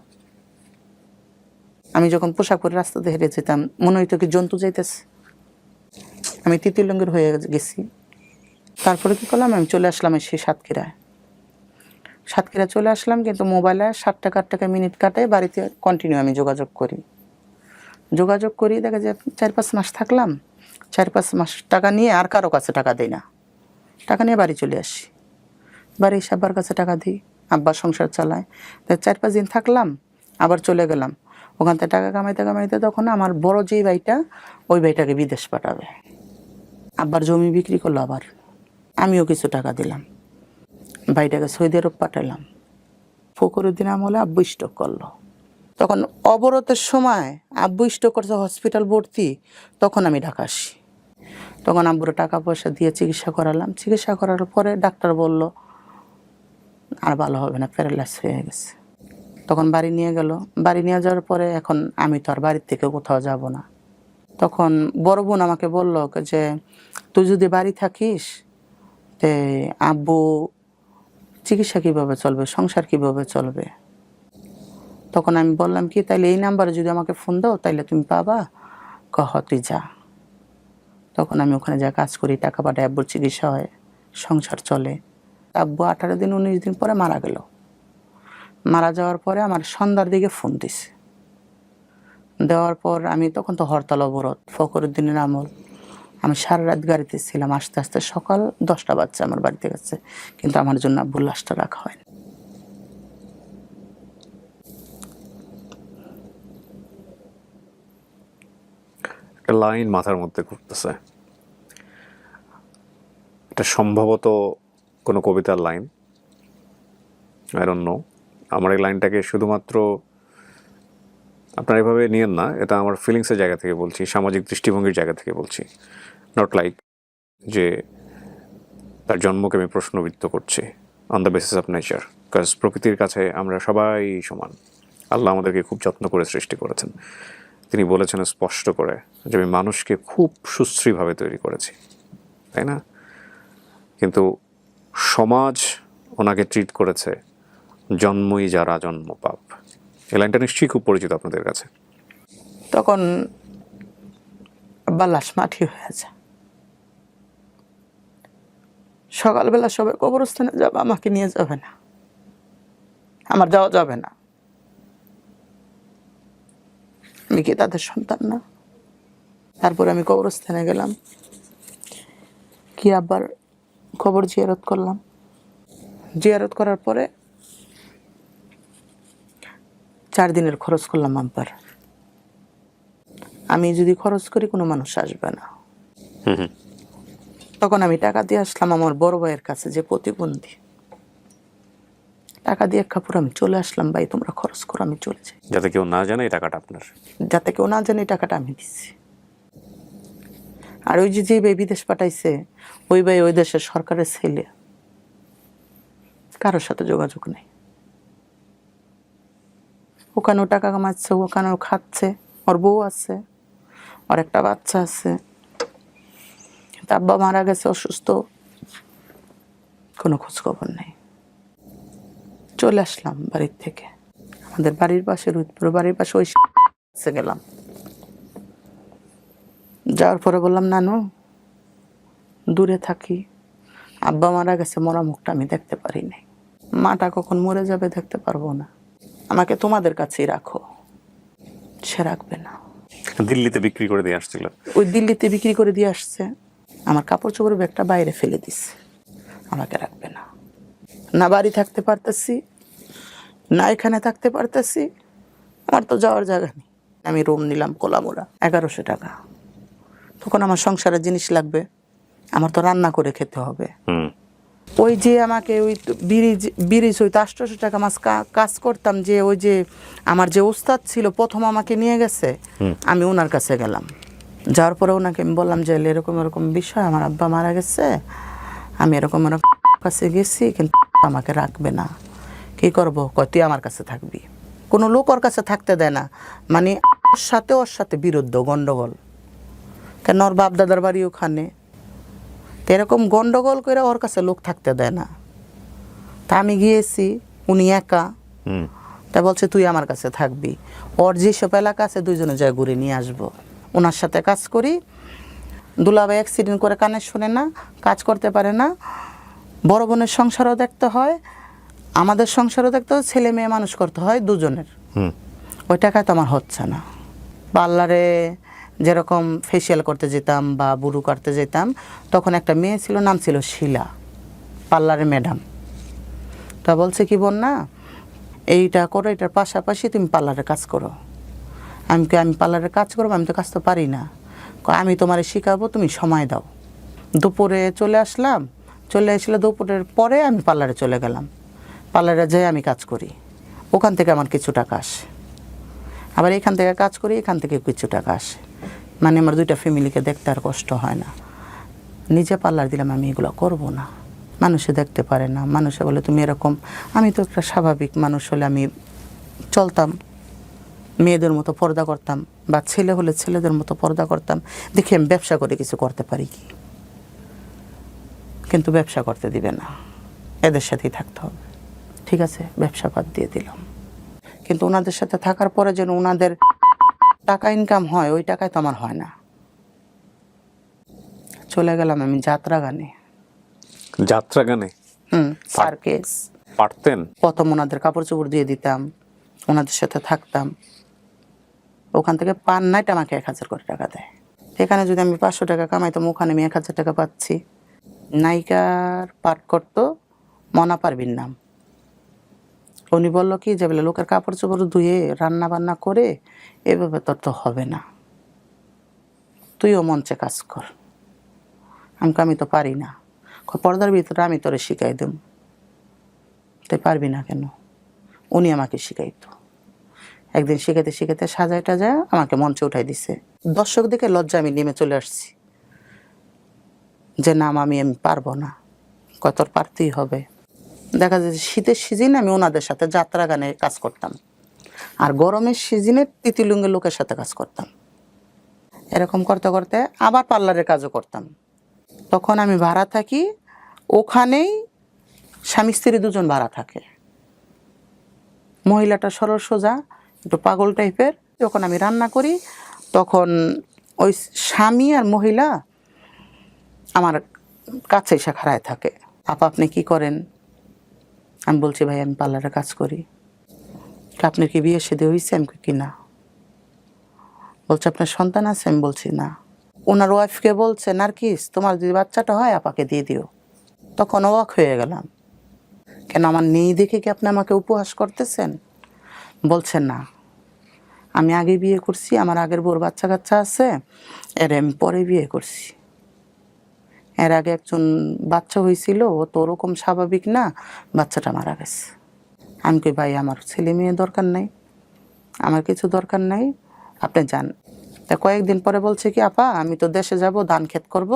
আমি যখন পোশাক পরে রাস্তাতে হেঁটে যেতাম মনে হইতো কি জন্তু যাইতেছে। আমি তিতিলঙ্গের হয়ে গেছি। তারপরে কি করলাম, আমি চলে আসলাম সেই সাতক্ষীরায়। সাতক্ষীরা চলে আসলাম, কিন্তু মোবাইলে 7 টাকা 8 টাকা মিনিট কাটে, বাড়িতে কন্টিনিউ আমি যোগাযোগ করি। দেখা যায় 4-5 মাস থাকলাম, 4-5 মাস টাকা নিয়ে আর কারো কাছে টাকা দিই না, টাকা নিয়ে বাড়ি চলে আসি। বাড়ি এসে আব্বার কাছে টাকা দিই, আব্বা সংসার চালায়। তাই 4-5 দিন থাকলাম, আবার চলে গেলাম। ওখান থেকে টাকা কামাইতে কামাইতে তখন আমার বড় যেই ভাইটা, ওই ভাইটাকে বিদেশ পাঠাবে। আব্বার জমি বিক্রি করলো, আবার আমিও কিছু টাকা দিলাম, ভাইটাকে সৌদি আরব পাঠালাম। ফখরুদ্দিন আমলে আব্বু স্ট্রোক করলো। তখন অবরোধের সময় আব্বু স্ট্রোক করছে, হসপিটাল ভর্তি। তখন আমি ঢাকা আসি। তখন আব্বুর টাকা পয়সা দিয়ে চিকিৎসা করালাম। চিকিৎসা করার পরে ডাক্তার বলল আর ভালো হবে না, প্যারালাইসিস হয়ে গেছে। তখন বাড়ি নিয়ে গেল। বাড়ি নিয়ে যাওয়ার পরে এখন আমি তো আর বাড়ির থেকে কোথাও যাব না। তখন বড় বোন আমাকে বলল যে তুই যদি বাড়ি থাকিস তে আব্বু চিকিৎসা কীভাবে চলবে, সংসার কীভাবে চলবে। তখন আমি বললাম কি, তাইলে এই নাম্বারে যদি আমাকে ফোন দাও তাইলে তুমি পাবা। তুই যা। তখন আমি ওখানে যা কাজ করি, টাকা পাঠাই, আব্বুর চিকিৎসা হয়, সংসার চলে। আব্বু 18 দিন 19 দিন পরে মারা গেল। মারা যাওয়ার পরে আমার সন্ধ্যার দিকে ফোন দিছে। দেওয়ার পর আমি তখন তো হরতাল অবরোধ, ফখরুদ্দিনের আমল। আমি সারা রাত গাড়িতে ছিলাম, আস্তে আস্তে সকাল 10টা বাজছে আমার বাড়িতে গেছে, কিন্তু আমার জন্য আব্বুর লাশটা রাখা হয়নি। একটা লাইন মাথার মধ্যে ঘুরতেছে, এটা সম্ভবত কোনো কবিতার লাইন, আই ডোন্ট নো। আমার এই লাইনটাকে শুধুমাত্র আপনারা এভাবে নিয়েন না, এটা আমার ফিলিংসের জায়গা থেকে বলছি, সামাজিক দৃষ্টিভঙ্গির জায়গা থেকে বলছি, নট লাইক যে তার জন্মকে আমি প্রশ্নবিদ্ধ করছি on the basis of nature. Because প্রকৃতির কাছে আমরা সবাই সমান। আল্লাহ আমাদেরকে খুব যত্ন করে সৃষ্টি করেছেন। তিনি বলেছেন স্পষ্ট করে যে আমি মানুষকে খুব সুশ্রীভাবে তৈরি করেছি, তাই না? কিন্তু সমাজ ওনাকে ট্রিট করেছে জন্মই যারা জন্ম পাপ। এই লাইনটা নিশ্চয়ই খুব পরিচিত আপনাদের কাছে। তখন আব্বা লাশ মাটি হয়ে যায়। সকালবেলা সবাই কবরস্থানে যাবে, আমাকে নিয়ে যাবে না, আমার যাওয়া যাবে না। আমি কি তাদের সন্তান না? তারপরে আমি কবরস্থানে গেলাম, কি আব্বার কবর জিয়ারত করলাম। জিয়ারত করার পরে 4 দিনের খরচ করলাম আব্বার। আমি যদি খরচ করি কোনো মানুষ আসবে না। তখন আমি টাকা দিয়ে আসলাম আমার বড় ভাইয়ের কাছে, যে প্রতিবন্ধী। টাকা দিয়ে কাপড় আমি চলে আসলাম, ভাই তোমরা খরচ করো, আমি চলে যাই। যাতে কেউ না জানে এই টাকাটা আপনার। যাতে কেউ না জানে এই টাকাটা আমি দিচ্ছি। আর ওই যে ভাই বিদেশ পাঠাইছে, ওই ভাই ওই দেশের সরকারের ছেলে, কারোর সাথে যোগাযোগ নেই। ওখানেও টাকা কামাচ্ছে, ওখানেও খাচ্ছে, ওর বউ আছে, ওর একটা বাচ্চা আছে। কিন্তু আব্বা মারা গেছে অসুস্থ, কোনো খোঁজ খবর নেই। চলে আসলাম বাড়ির থেকে, আমাদের বাড়ির পাশে, রুদপুর বাড়ির পাশে, ওই গেলাম। যাওয়ার পরে বললাম, নানু দূরে থাকি, আব্বা মারা গেছে, মরা মুখটা আমি দেখতে পারি নাই, মাটা কখন মরে যাবে দেখতে পারবো না, আমাকে তোমাদের কাছেই রাখো। সে রাখবে না। দিল্লিতে বিক্রি করে দিয়ে আসছিল। ওই দিল্লিতে বিক্রি করে দিয়ে আসছে, আমার কাপড় চোপড় ব্যাগটা বাইরে ফেলে দিচ্ছে, আমাকে রাখবে না। না বাড়ি থাকতে পারতেছি, না এখানে থাকতে পারতেছি, আমার তো যাওয়ার জায়গা নেই। আমি রুম নিলাম কোলামোড়া, 1100 টাকা। তখন আমার সংসারের জিনিস লাগবে, আমার তো রান্না করে খেতে হবে। ওই যে আমাকে ওই ব্রিজ ওই 800 টাকা মাস কাজ করতাম, যে ওই যে আমার যে উস্তাদ ছিল প্রথম আমাকে নিয়ে গেছে, আমি ওনার কাছে গেলাম। যাওয়ার পরে ওনাকে আমি বললাম যে এরকম এরকম বিষয়, আমার আব্বা মারা গেছে, আমি এরকম এরকম কাছে গেছি, কিন্তু আমাকে রাখবে না, কি করবো? কয় তুই আমার কাছে থাকবি। কোনো লোক ওর কাছে থাকতে দেয় না, মানে ওর সাথে বিরুদ্ধ গন্ডগোল, কেন ওর বাপ দাদার বাড়ি ওখানে, এরকম গন্ডগোল করে ওর কাছে লোক থাকতে দেয় না। তা আমি গিয়েছি, উনি একা, তা বলছে তুই আমার কাছে থাকবি, ওর যেসব এলাকা আছে দুইজনে যায় ঘুরে নিয়ে আসবো। ওনার সাথে কাজ করি, দুলাভাই অ্যাক্সিডেন্ট করে কানে শোনে না, কাজ করতে পারে না, বড় বোনের সংসারও দেখতে হয়, আমাদের সংসারও দেখতে হয়, ছেলে মেয়ে মানুষ করতে হয় দুজনের। ওই টাকায় তো আমার হচ্ছে না। পার্লারে যেরকম ফেসিয়াল করতে যেতাম বা বুড়ু কাটতে যেতাম, তখন একটা মেয়ে ছিল, নাম ছিল শিলা, পার্লারের ম্যাডাম। তা বলছে কি বোন না, এইটা করো, এটার পাশাপাশি তুমি পার্লারে কাজ করো। আমি পার্লারে কাজ করবো, আমি তো কাজ তো পারি না, আমি তোমারে শেখাবো, তুমি সময় দাও। দুপুরে চলে আসলাম, চলে এসলে দুপুরের পরে আমি পার্লারে চলে গেলাম। পার্লারে যেয়ে আমি কাজ করি, ওখান থেকে আমার কিছু টাকা আসে, আবার এখান থেকে কাজ করি, এখান থেকে কিছু টাকা আসে, মানে আমার 2টা ফ্যামিলিকে দেখতে আর কষ্ট হয় না। নিজে পার্লার দিলাম, আমি এগুলো করব না, মানুষে দেখতে পারে না, মানুষে বলে তুমি এরকম। আমি তো একটা স্বাভাবিক মানুষ হলে আমি চলতাম, মেয়েদের মতো পর্দা করতাম, বা ছেলে হলে ছেলেদের মতো পর্দা করতাম, দেখি আমি ব্যবসা করে কিছু করতে পারি কি। কিন্তু ব্যবসা করতে দিবে না, এদের সাথেই থাকতে হবে। ঠিক আছে, ব্যবসা বাদ দিয়ে দিলাম। কিন্তু ওনাদের সাথে থাকার পরে যেন ওনাদের টাকা ইনকাম হয়, ওই টাকায় তো আমার হয় না। চলে গেলাম আমি যাত্রা গানে। যাত্রা গানে? সার্কেস। পারতেন? প্রথম ওনাদের কাপড় চোপড় দিয়ে দিতাম, ওনাদের সাথে থাকতাম। ওখান থেকে পান নাইট আমাকে 1000 করে টাকা দেয়। এখানে যদি আমি 500 টাকা কামাইতাম, ওখানে আমি 1000 টাকা পাচ্ছি। নায়িকার পাঠ করতো মনা পারবিন নাম। উনি বললো কি যে বলে লোকের কাপড় চোপড় ধুয়ে রান্না বান্না করে এভাবে তোর তো হবে না, তুইও মঞ্চে কাজ কর। আমি তো পারি না। পর্দার ভিতরে আমি তোরে শিখাই দেব। তুই পারবি না কেন? উনি আমাকে শিখাইতো। একদিন শিখাইতে শিখাইতে সাজায় টাজায় আমাকে মঞ্চে উঠাই দিছে। দর্শক দেখে লজ্জা আমি নেমে চলে আসছি যে না আমি পারবো না। তোর পারতেই হবে। দেখা যায় যে শীতের সিজনে আমি ওনাদের সাথে যাত্রা গানে কাজ করতাম, আর গরমের সিজনে তিতিলুঙ্গের লোকের সাথে কাজ করতাম। এরকম করতে করতে আবার পার্লারের কাজও করতাম। তখন আমি ভাড়া থাকি, ওখানেই স্বামী স্ত্রী দুজন ভাড়া থাকে। মহিলাটা সরল সোজা, একটু পাগল টাইপের। যখন আমি রান্না করি তখন ওই স্বামী আর মহিলা আমার কাছে এসে খাড়ায় থাকে। আপা আপনি কি করেন? আমি বলছি ভাই আমি পার্লারে কাজ করি। আপনার কি বিয়ে শাদী হয়েছে? আমি কি না। বলছে আপনার সন্তান আছে? আমি বলছি না। ওনার ওয়াইফকে বলছে নার্গিস তোমার যদি বাচ্চাটা হয় আপাকে দিয়ে দিও। তখন অবাক হয়ে গেলাম, কেন আমার নেই দেখে কি আপনি আমাকে উপহাস করতেছেন? বলছেন না, আমি আগে বিয়ে করছি, আমার আগের বউর বাচ্চা কাচ্চা আছে, এর আমি পরে বিয়ে করছি। এর আগে একজন বাচ্চা হয়েছিল, ও তো ওরকম স্বাভাবিক না, বাচ্চাটা মারা গেছে। আমি কই ভাই আমার ছেলে মেয়ে দরকার নাই, আমার কিছু দরকার নাই, আপনি যান। তা কয়েকদিন পরে বলছে কি আপা আমি তো দেশে যাব, ধান ক্ষেত করব,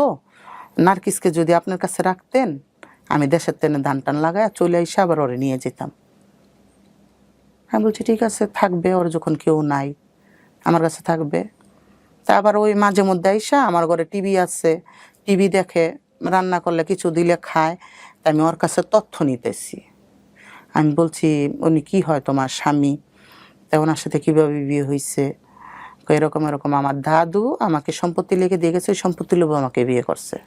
নার্গিসকে যদি আপনার কাছে রাখতেন আমি দেশের তেনে ধান টান লাগায় চলে এসে আবার ওরে নিয়ে যেতাম। আমি বলছি ঠিক আছে থাকবে, ওর যখন কেউ নাই আমার কাছে থাকবে। তা আবার ওই মাঝে মধ্যে আইসা আমার ঘরে টিভি আছে, টিভি দেখে, রান্না করলে কিছু দিলে খায়। তা আমি ওর কাছে তথ্য নিতেছি। আমি বলছি উনি কি হয় তোমার স্বামী? তা ওনার সাথে কীভাবে বিয়ে হয়েছে? এরকম এরকম আমার দাদু আমাকে সম্পত্তি লিখে দিয়ে গেছে, ওই সম্পত্তি লোভ আমাকে বিয়ে করছে।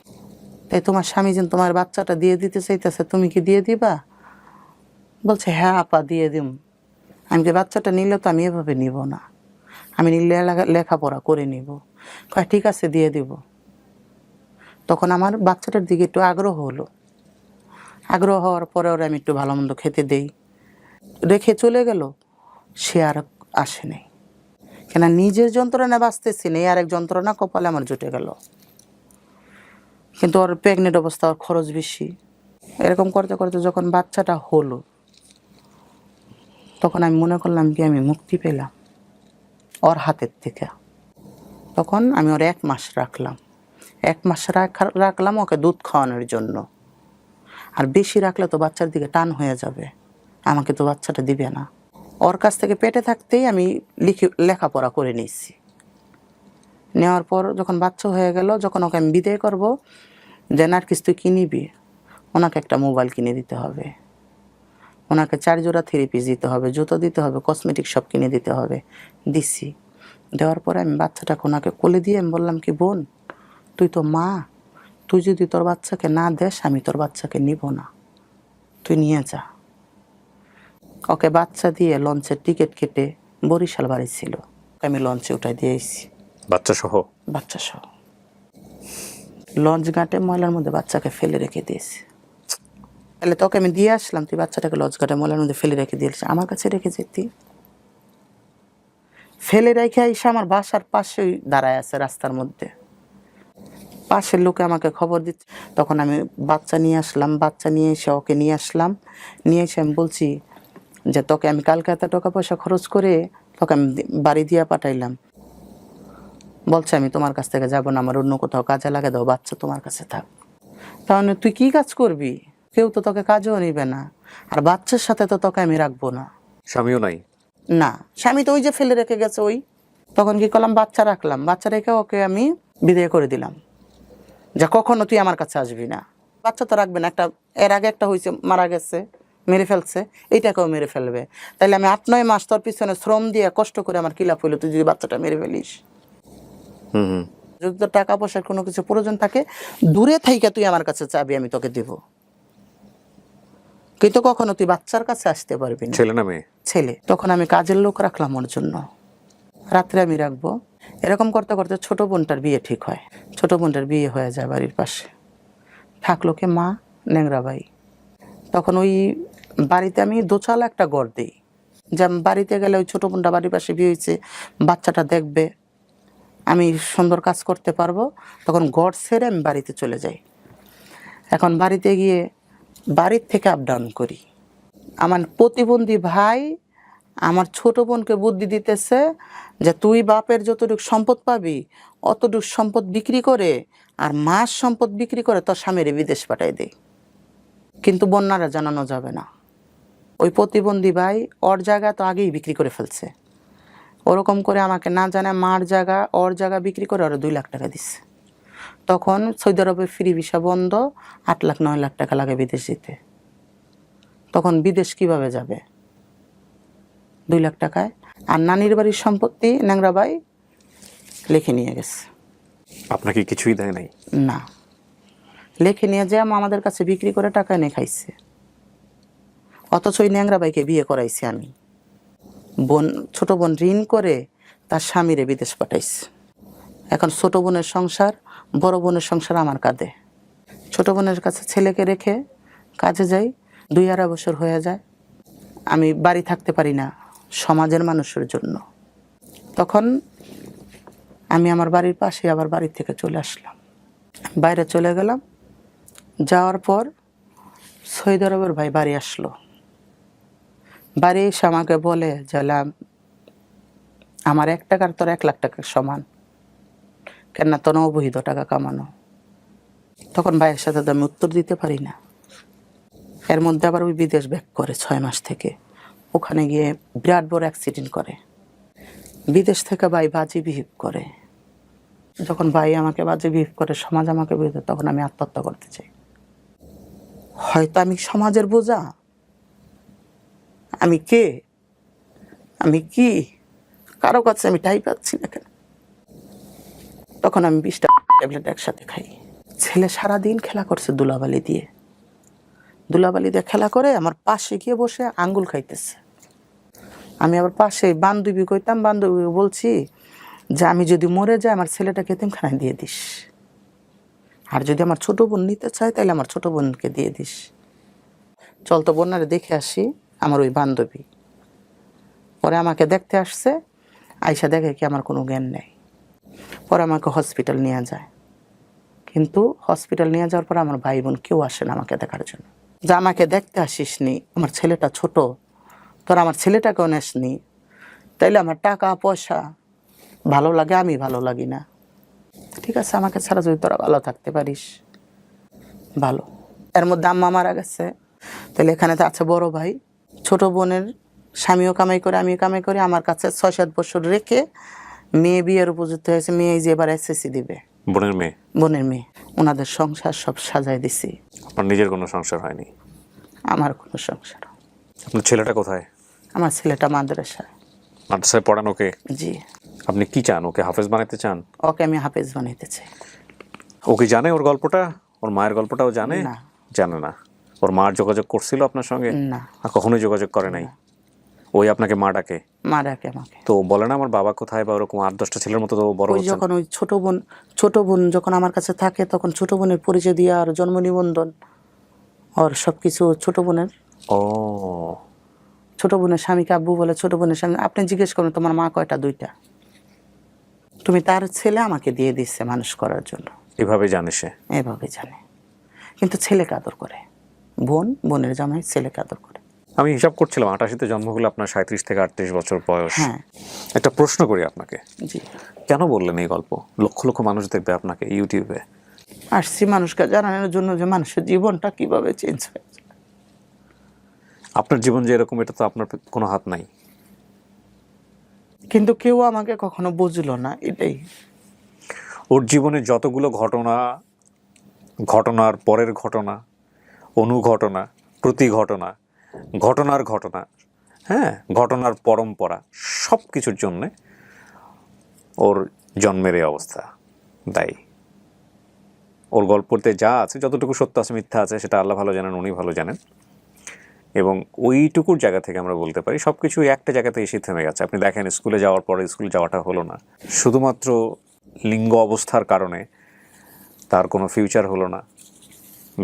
তাই তোমার স্বামী যেন তোমার বাচ্চাটা দিয়ে দিতে চাইতেছে, তুমি কি দিয়ে দিবা? বলছে হ্যাঁ আপা দিয়ে দিম। আমি যে বাচ্চাটা নিলে তো আমি এভাবে নিব না, আমি নিলে লেখাপড়া করে নিব। কয় ঠিক আছে দিয়ে দিব। তখন আমার বাচ্চাটার দিকে একটু আগ্রহ হলো। আগ্রহ হওয়ার পরে ওরা আমি একটু ভালো মন্দ খেতে দেই, রেখে চলে গেল। সে আর আসে নাই, কেন নিজের যন্ত্রণা বাঁচতেছি না, আর এক যন্ত্রণা কপালে আমার জুটে গেল। কিন্তু ওর প্রেগনেন্ট অবস্থা, ওর খরচ বেশি। এরকম করতে করতে যখন বাচ্চাটা হলো তখন আমি মনে করলাম কি আমি মুক্তি পেলাম ওর হাতের থেকে। তখন আমি ওর 1 মাস রাখলাম। 1 মাস রাখলাম ওকে দুধ খাওয়ানোর জন্য। আর বেশি রাখলে তো বাচ্চার দিকে টান হয়ে যাবে, আমাকে তো বাচ্চাটা দিবে না। ওর কাছ থেকে পেটে থাকতেই আমি লেখাপড়া করে নিয়েছি। নেওয়ার পর যখন বাচ্চা হয়ে গেল, যখন ওকে আমি বিদায় করবো, যে নার্গিস তুই কি নিবি? ওনাকে একটা মোবাইল কিনে দিতে হবে, ওনাকে 4 জোড়া 3 পিস দিতে হবে, জুতো দিতে হবে, কসমেটিক সব কিনে দিতে হবে। দিছি। দেওয়ার পরে আমি বাচ্চাটাকে ওনাকে কোলে দিয়ে আমি বললাম কি বোন তুই তো মা, তুই যদি তোর বাচ্চাকে না দেস আমি তোর বাচ্চাকে নিব না, তুই নিয়ে যা। ওকে বাচ্চা দিয়ে লঞ্চের টিকিট কেটে বরিশাল বাড়ি ছিল, আমি লঞ্চে উঠাই দিয়ে এসেছি বাচ্চা সহ। বাচ্চা সহ লঞ্চ ঘাটে ময়লার মধ্যে বাচ্চাকে ফেলে রেখে দিয়েছি। তাহলে তোকে আমি দিয়ে আসলাম, তুই বাচ্চাটাকে লঞ্চ ঘাটে ময়লার মধ্যে ফেলে রেখে দিয়েছিস, আমার কাছে রেখে যেতি। ফেলে রেখে এসে আমার বাসার পাশেই দাঁড়ায় আছে রাস্তার মধ্যে। পাশের লোকে আমাকে খবর দিচ্ছে। তখন আমি বাচ্চা নিয়ে আসলাম, বাচ্চা নিয়ে এসে ওকে নিয়ে আসলাম। নিয়ে এসে আমি বলছি যে তোকে আমি কালকে এত টাকা পয়সা খরচ করে তোকে আমি বাড়ি দিয়ে পাঠাইলাম। বলছে আমি তোমার কাছ থেকে যাবো না, আমার অন্য কোথাও কাজে লাগে দাও, বাচ্চা তোমার কাছে থাক। তাহলে তুই কি কাজ করবি? কেউ তো তোকে কাজও নিবে না, আর বাচ্চার সাথে তো তোকে আমি রাখবো না। স্বামীও নাই? না, স্বামী তো ওই যে ফেলে রেখে গেছে ওই। তখন কি করলাম, বাচ্চা রাখলাম, বাচ্চা রেখে ওকে আমি বিদায় করে দিলাম, যা কখনো তুই আমার কাছে আসবি না। বাচ্চা তো রাখবে না, একটা এর আগে একটা হয়েছে মারা গেছে, মেরে ফেলছে, এইটাকেও মেরে ফেলবে। তাইলে আমি 8-9 মাস তোর পিছনে শ্রম দিয়ে কষ্ট করে আমার কি লাভ হইলো তুই যদি বাচ্চাটা মেরে ফেলিস? যদি তোর টাকা পয়সার কোনো কিছু প্রয়োজন থাকে দূরে থাইকা তুই আমার কাছে চাবি, আমি তোকে দিব, কিন্তু কখনো তুই বাচ্চার কাছে আসতে পারবি না। ছেলে না মেয়ে? ছেলে। তখন আমি কাজের লোক রাখলাম ওর জন্য, রাত্রে আমি রাখবো। এরকম করতে করতে ছোট বোনটার বিয়ে ঠিক হয়। ছোট বোনটার বিয়ে হয়ে যায় বাড়ির পাশে, থাকলো কে মা ন্যাংরা ভাই। তখন ওই বাড়িতে আমি দোচালা একটা ঘর দিই, যে বাড়িতে গেলে ওই ছোট বোনটা বাড়ির পাশে বিয়ে হয়েছে, বাচ্চাটা দেখবে, আমি সুন্দর কাজ করতে পারবো, তখন ঘর ছেড়ে আমি বাড়িতে চলে যাই। এখন বাড়িতে গিয়ে বাড়ির থেকে আপ ডাউন করি। আমার প্রতিবন্ধী ভাই আমার ছোট বোনকে বুদ্ধি দিতেছে যে তুই বাপের যতটুকু সম্পদ পাবি অতটুকু সম্পদ বিক্রি করে আর মাস সম্পদ বিক্রি করে তোর স্বামীরে বিদেশ পাঠাই দে, কিন্তু বন্যারা জানানো যাবে না। ওই প্রতিবন্ধী ভাই ওর জায়গা তো আগেই বিক্রি করে ফেলছে, ওরকম করে আমাকে না জানে মার জায়গা ওর জায়গা বিক্রি করে ওরা 2 লাখ টাকা দিচ্ছে। তখন সৌদি আরবে ফ্রি ভিসা বন্ধ, 8 লাখ 9 লাখ টাকা লাগে বিদেশ যেতে। তখন বিদেশ কিভাবে যাবে 2 লাখ টাকায়? আর নানির বাড়ির সম্পত্তি ন্যাংরা ভাই লিখে নিয়ে গেছে। আপনাকে কিছুই দেয় নাই? না, লিখে নিয়ে যে আমাদের কাছে বিক্রি করে টাকা এনে খাইছে। অথচ ওই ন্যাংরা ভাইকে বিয়ে করাইছি আমি। ছোট বোন ঋণ করে তার স্বামীরে বিদেশ পাঠাইছে। এখন ছোট বোনের সংসার, বড় বোনের সংসার আমার কাঁধে। ছোট বোনের কাছে ছেলেকে রেখে কাজে যাই, 2-2.5 বছর হয়ে যায়। আমি বাড়ি থাকতে পারি না সমাজের মানুষের জন্য। তখন আমি আমার বাড়ির পাশে আবার বাড়ি থেকে চলে আসলাম, বাইরে চলে গেলাম। যাওয়ার পর সৌদি আরবের ভাই বাড়ি আসলো। বাড়ি এসে আমাকে বলে যে আমার 1 টাকার তোর 1 লাখ টাকার সমান, কেন তোর অবৈধ টাকা কামানো। তখন ভাইয়ের সাথে তো আমি উত্তর দিতে পারি না। এর মধ্যে আবার ওই বিদেশ ব্যাক করে 6 মাস থেকে, ওখানে গিয়ে বিরাট বড় অ্যাক্সিডেন্ট করে। বিদেশ থেকে ভাই বাজে বিহেভ করে। যখন ভাই আমাকে বাজে বিহেভ করে, সমাজ আমাকে বুঝে, তখন আমি আত্মহত্যা করতে চাই। হয়তো আমি সমাজের বোঝা, আমি কে, আমি কি, কারো কাছে আমি টাই পাচ্ছি না কেন। তখন আমি 20টা ট্যাবলেট একসাথে খাই। ছেলে সারাদিন খেলা করছে দুলাবালি দিয়ে খেলা করে আমার পাশে গিয়ে বসে আঙ্গুল খাইতেছে। আমি আবার পাশে বান্ধবী কইতাম, বান্ধবী বলছি যে আমি যদি মরে যাই আমার ছেলেটাকে এতিমখানায় দিয়ে দিস, আর যদি আমার ছোট বোন নিতে চায় তাহলে আমার ছোট বোনকে দিয়ে দিস। চল তো বন্যারে দেখে আসি। আমার ওই বান্ধবী পরে আমাকে দেখতে আসছে, আইসা দেখে কি আমার কোনো জ্ঞান নেই। পরে আমাকে হসপিটাল নিয়ে যায়, কিন্তু হসপিটাল নিয়ে যাওয়ার পর আমার ভাই বোন কেউ আসে না আমাকে দেখার জন্য। যে আমাকে দেখতে আসিস নি, আমার ছেলেটা ছোট, তোরা আমার ছেলেটাকেও নেসনি, তাইলে আমার টাকা পয়সা ভালো লাগে, আমি ভালো লাগি না। ঠিক আছে, আমাকে ছাড়া যদি তোরা ভালো থাকতে পারিস ভালো। এর মধ্যে আম্মা মারা গেছে, তাহলে এখানে তো আছে বড় ভাই, ছোট বোনের স্বামীও কামাই করে, আমিও কামাই করি। আমার কাছে 6-7 বছর রেখে মেয়ে বিয়ের উপযুক্ত হয়েছে। মেয়ে যে এবার এসএসসি দিবে, বোনের মেয়ে। ওনাদের সংসার সব সাজায় দিছি। আপনার নিজের কোনো সংসার হয়নি? আমার কোনো সংসার। আপনার ছেলেটা কোথায়? আমার ছেলেটা মাদ্রাসায়। মাদ্রাসায় পড়ানো? ওকে? জি। আপনি কি চান, ওকে হাফেজ বানাতে চান? ওকে আমি হাফেজ বানাইতে চাই। ও কি জানে ওর গল্পটা, ওর মায়ের গল্পটাও জানে? না। জানে না। ওর মার যোগাযোগ করছিল আপনার সঙ্গে? না। আর কখনোই যোগাযোগ করে নাই? ওই আপনাকে মা ডাকে? মা ডাকে আমাকে। তো বলে না আমার বাবা কোথায়, বা ওরকম 8-10টা ছেলের মতো তো বড় ওই হচ্ছে। যখন ওই ছোট বোন যখন আমার কাছে থাকে, তখন ছোট বোনের পরিচয় দিয়ে আর জন্ম নিবন্ধন ওর সব কিছু ছোট বোনের। ও, ছোট বোনের স্বামীকে আব্বু বলে, ছোট বোনের স্বামী। আপনি জিজ্ঞেস করেন তোমার মা কয়টা? 2টা। তুমি তার ছেলে আমাকে দিয়ে দিচ্ছে মানুষ করার জন্য। এভাবে জানে সে? এভাবে জানে, কিন্তু ছেলেকে আদর করে। বোনের জামাই ছেলেকে আদর করে। আমি হিসাব করছিলাম 88-তে জন্ম হলে আপনার 37 থেকে 38 বছর বয়স। হ্যাঁ। একটা প্রশ্ন করি আপনাকে। জি। কেন বললেন এই গল্প? লক্ষ লক্ষ মানুষ দেখবে আপনাকে ইউটিউবে। আসছি মানুষকে জানানোর জন্য যে মানুষের জীবনটা কিভাবে চেঞ্জ হয়েছে। আপনার জীবন যে এরকম, এটা তো আপনার কোনো হাত নাই। কিন্তু কেউ আমাকে কখনো বুঝলো না, এটাই। ওর জীবনে যতগুলো ঘটনা, ঘটনার পরের ঘটনা, অনুঘটনা, প্রতি ঘটনা, ঘটনার ঘটনা, হ্যাঁ, ঘটনার পরম্পরা, সব কিছুর জন্যে ওর জন্মের এই অবস্থা দায়ী। ওর গল্পতে যা আছে, যতটুকু সত্য আছে মিথ্যা আছে, সেটা আল্লাহ ভালো জানেন, উনি ভালো জানেন। এবং ওইটুকুর জায়গা থেকে আমরা বলতে পারি সব কিছু একটা জায়গাতে এসে থেমে গেছে। আপনি দেখেন স্কুলে যাওয়ার পরে স্কুলে যাওয়াটা হলো না, শুধুমাত্র লিঙ্গ অবস্থার কারণে তার কোনো ফিউচার হলো না,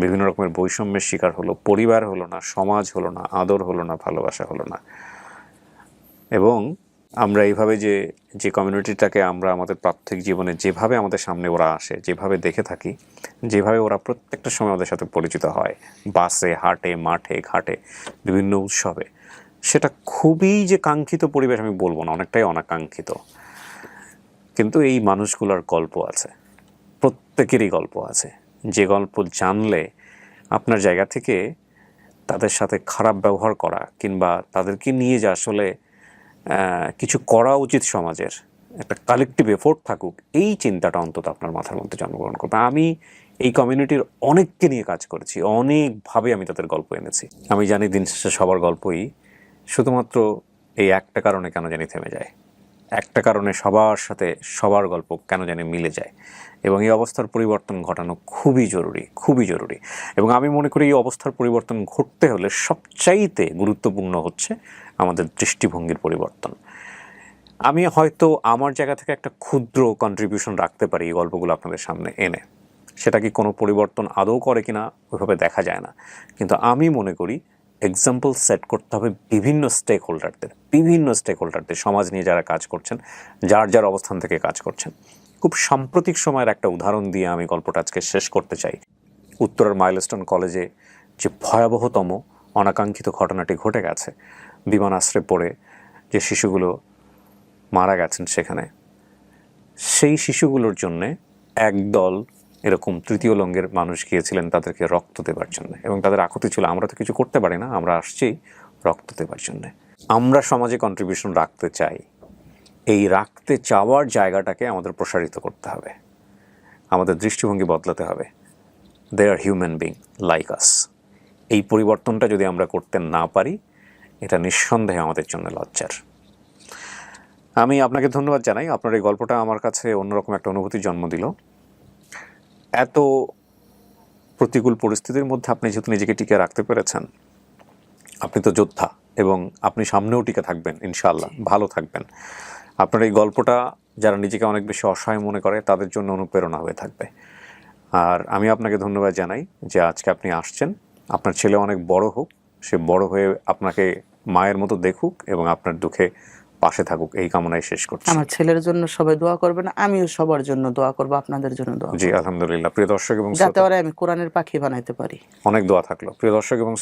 বিভিন্ন রকমের বৈষম্যের শিকার হলো, পরিবার হলো না, সমাজ হলো না, আদর হলো না, ভালোবাসা হলো না। এবং আমরা এইভাবে যে কমিউনিটিটাকে আমরা আমাদের প্রাত্যহিক জীবনে যেভাবে আমাদের সামনে ওরা আসে, যেভাবে দেখে থাকি, যেভাবে ওরা প্রত্যেকটা সময় আমাদের সাথে পরিচিত হয়, বাসে, হাটে, মাঠে, ঘাটে, বিভিন্ন উৎসবে, সেটা খুবই যে কাঙ্ক্ষিত পরিবেশ আমি বলবো না, অনেকটাই অনাকাঙ্ক্ষিত। কিন্তু এই মানুষগুলোর গল্প আছে, প্রত্যেকেরই গল্প আছে, যে গল্প জানলে আপনার জায়গা থেকে তাদের সাথে খারাপ ব্যবহার করা কিংবা তাদেরকে নিয়ে যে আসলে কিছু করা উচিত, সমাজের একটা কালেকটিভ এফোর্ট থাকুক, এই চিন্তাটা অন্তত আপনার মাথার মধ্যে জন্মগ্রহণ করবে। আমি এই কমিউনিটির অনেককে নিয়ে কাজ করেছি, অনেকভাবে আমি তাদের গল্প এনেছি। আমি জানি দিন শেষে সবার গল্পই শুধুমাত্র এই একটা কারণে কেন জানি থেমে যায়, একটা কারণে সবার সাথে সবার গল্প কেন জানি মিলে যায়, এবং এই অবস্থার পরিবর্তন ঘটানো খুবই জরুরি, খুবই জরুরি। এবং আমি মনে করি এই অবস্থার পরিবর্তন ঘটতে হলে সবচাইতে গুরুত্বপূর্ণ হচ্ছে আমাদের দৃষ্টিভঙ্গির পরিবর্তন। আমি হয়তো আমার জায়গা থেকে একটা ক্ষুদ্র কন্ট্রিবিউশন রাখতে পারি এই গল্পগুলো আপনাদের সামনে এনে, সেটা কি কোনো পরিবর্তন আদৌ করে কিনা ওইভাবে দেখা যায় না, কিন্তু আমি মনে করি এক্সাম্পল সেট করতে হবে বিভিন্ন স্টেক হোল্ডারদের, সমাজ নিয়ে যারা কাজ করছেন, যার যার অবস্থান থেকে কাজ করছেন। খুব সাম্প্রতিক সময়ের একটা উদাহরণ দিয়ে আমি গল্পটা আজকে শেষ করতে চাই। উত্তরার মাইলস্টোন কলেজে যে ভয়াবহতম অনাকাঙ্ক্ষিত ঘটনাটি ঘটে গেছে, বিমানাশ্রে পড়ে যে শিশুগুলো মারা গেছেন সেখানে, সেই শিশুগুলোর জন্যে একদল এরকম তৃতীয় লিঙ্গের মানুষ গিয়েছিলেন তাদেরকে রক্ত দেবার জন্য, এবং তাদের আকুতি ছিল, আমরা তো কিছু করতে পারি না, আমরা আসছি রক্ত দেবার জন্যে। আমরা সমাজে কন্ট্রিবিউশন রাখতে চাই, এই রাখতে চাওয়ার জায়গাটাকে আমাদের প্রসারিত করতে হবে, আমাদের দৃষ্টিভঙ্গি বদলাতে হবে। দে আর হিউম্যান বিং লাইক আস। এই পরিবর্তনটা যদি আমরা করতে না পারি, এটা নিঃসন্দেহে আমাদের জন্য লজ্জার। আমি আপনাকে ধন্যবাদ জানাই, আপনার এই গল্পটা আমার কাছে অন্যরকম একটা অনুভূতি জন্ম দিল। এত প্রতিকূল পরিস্থিতির মধ্যে আপনি যেহেতু নিজেকে টিকে রাখতে পেরেছেন, আপনি তো যোদ্ধা, এবং আপনি সামনেও টিকে থাকবেন ইনশাআল্লাহ, ভালো থাকবেন। আপনার এই গল্পটা যারা নিজেকে অনেক বেশি অসহায় মনে করে তাদের জন্য অনুপ্রেরণা হয়ে থাকবে। আর আমি আপনাকে ধন্যবাদ জানাই যে আজকে আপনি আসছেন। আপনার ছেলে অনেক বড় হোক, সে বড় হয়ে আপনাকে মায়ের মতো দেখুক এবং আপনার দুঃখে পাশে থাকুক, এই কামনায় শেষ করছি। আমার ছেলের জন্য সবাই দোয়া করবেন, আমিও সবার জন্য দোয়া করব, আপনাদের জন্য দোয়া জি করব, আলহামদুলিল্লাহ। প্রিয় দর্শক এবং যাতে ওরা আমি কোরআনের পাখি বানাইতে পারি। অনেক দোয়া থাকলো। প্রিয় দর্শক এবং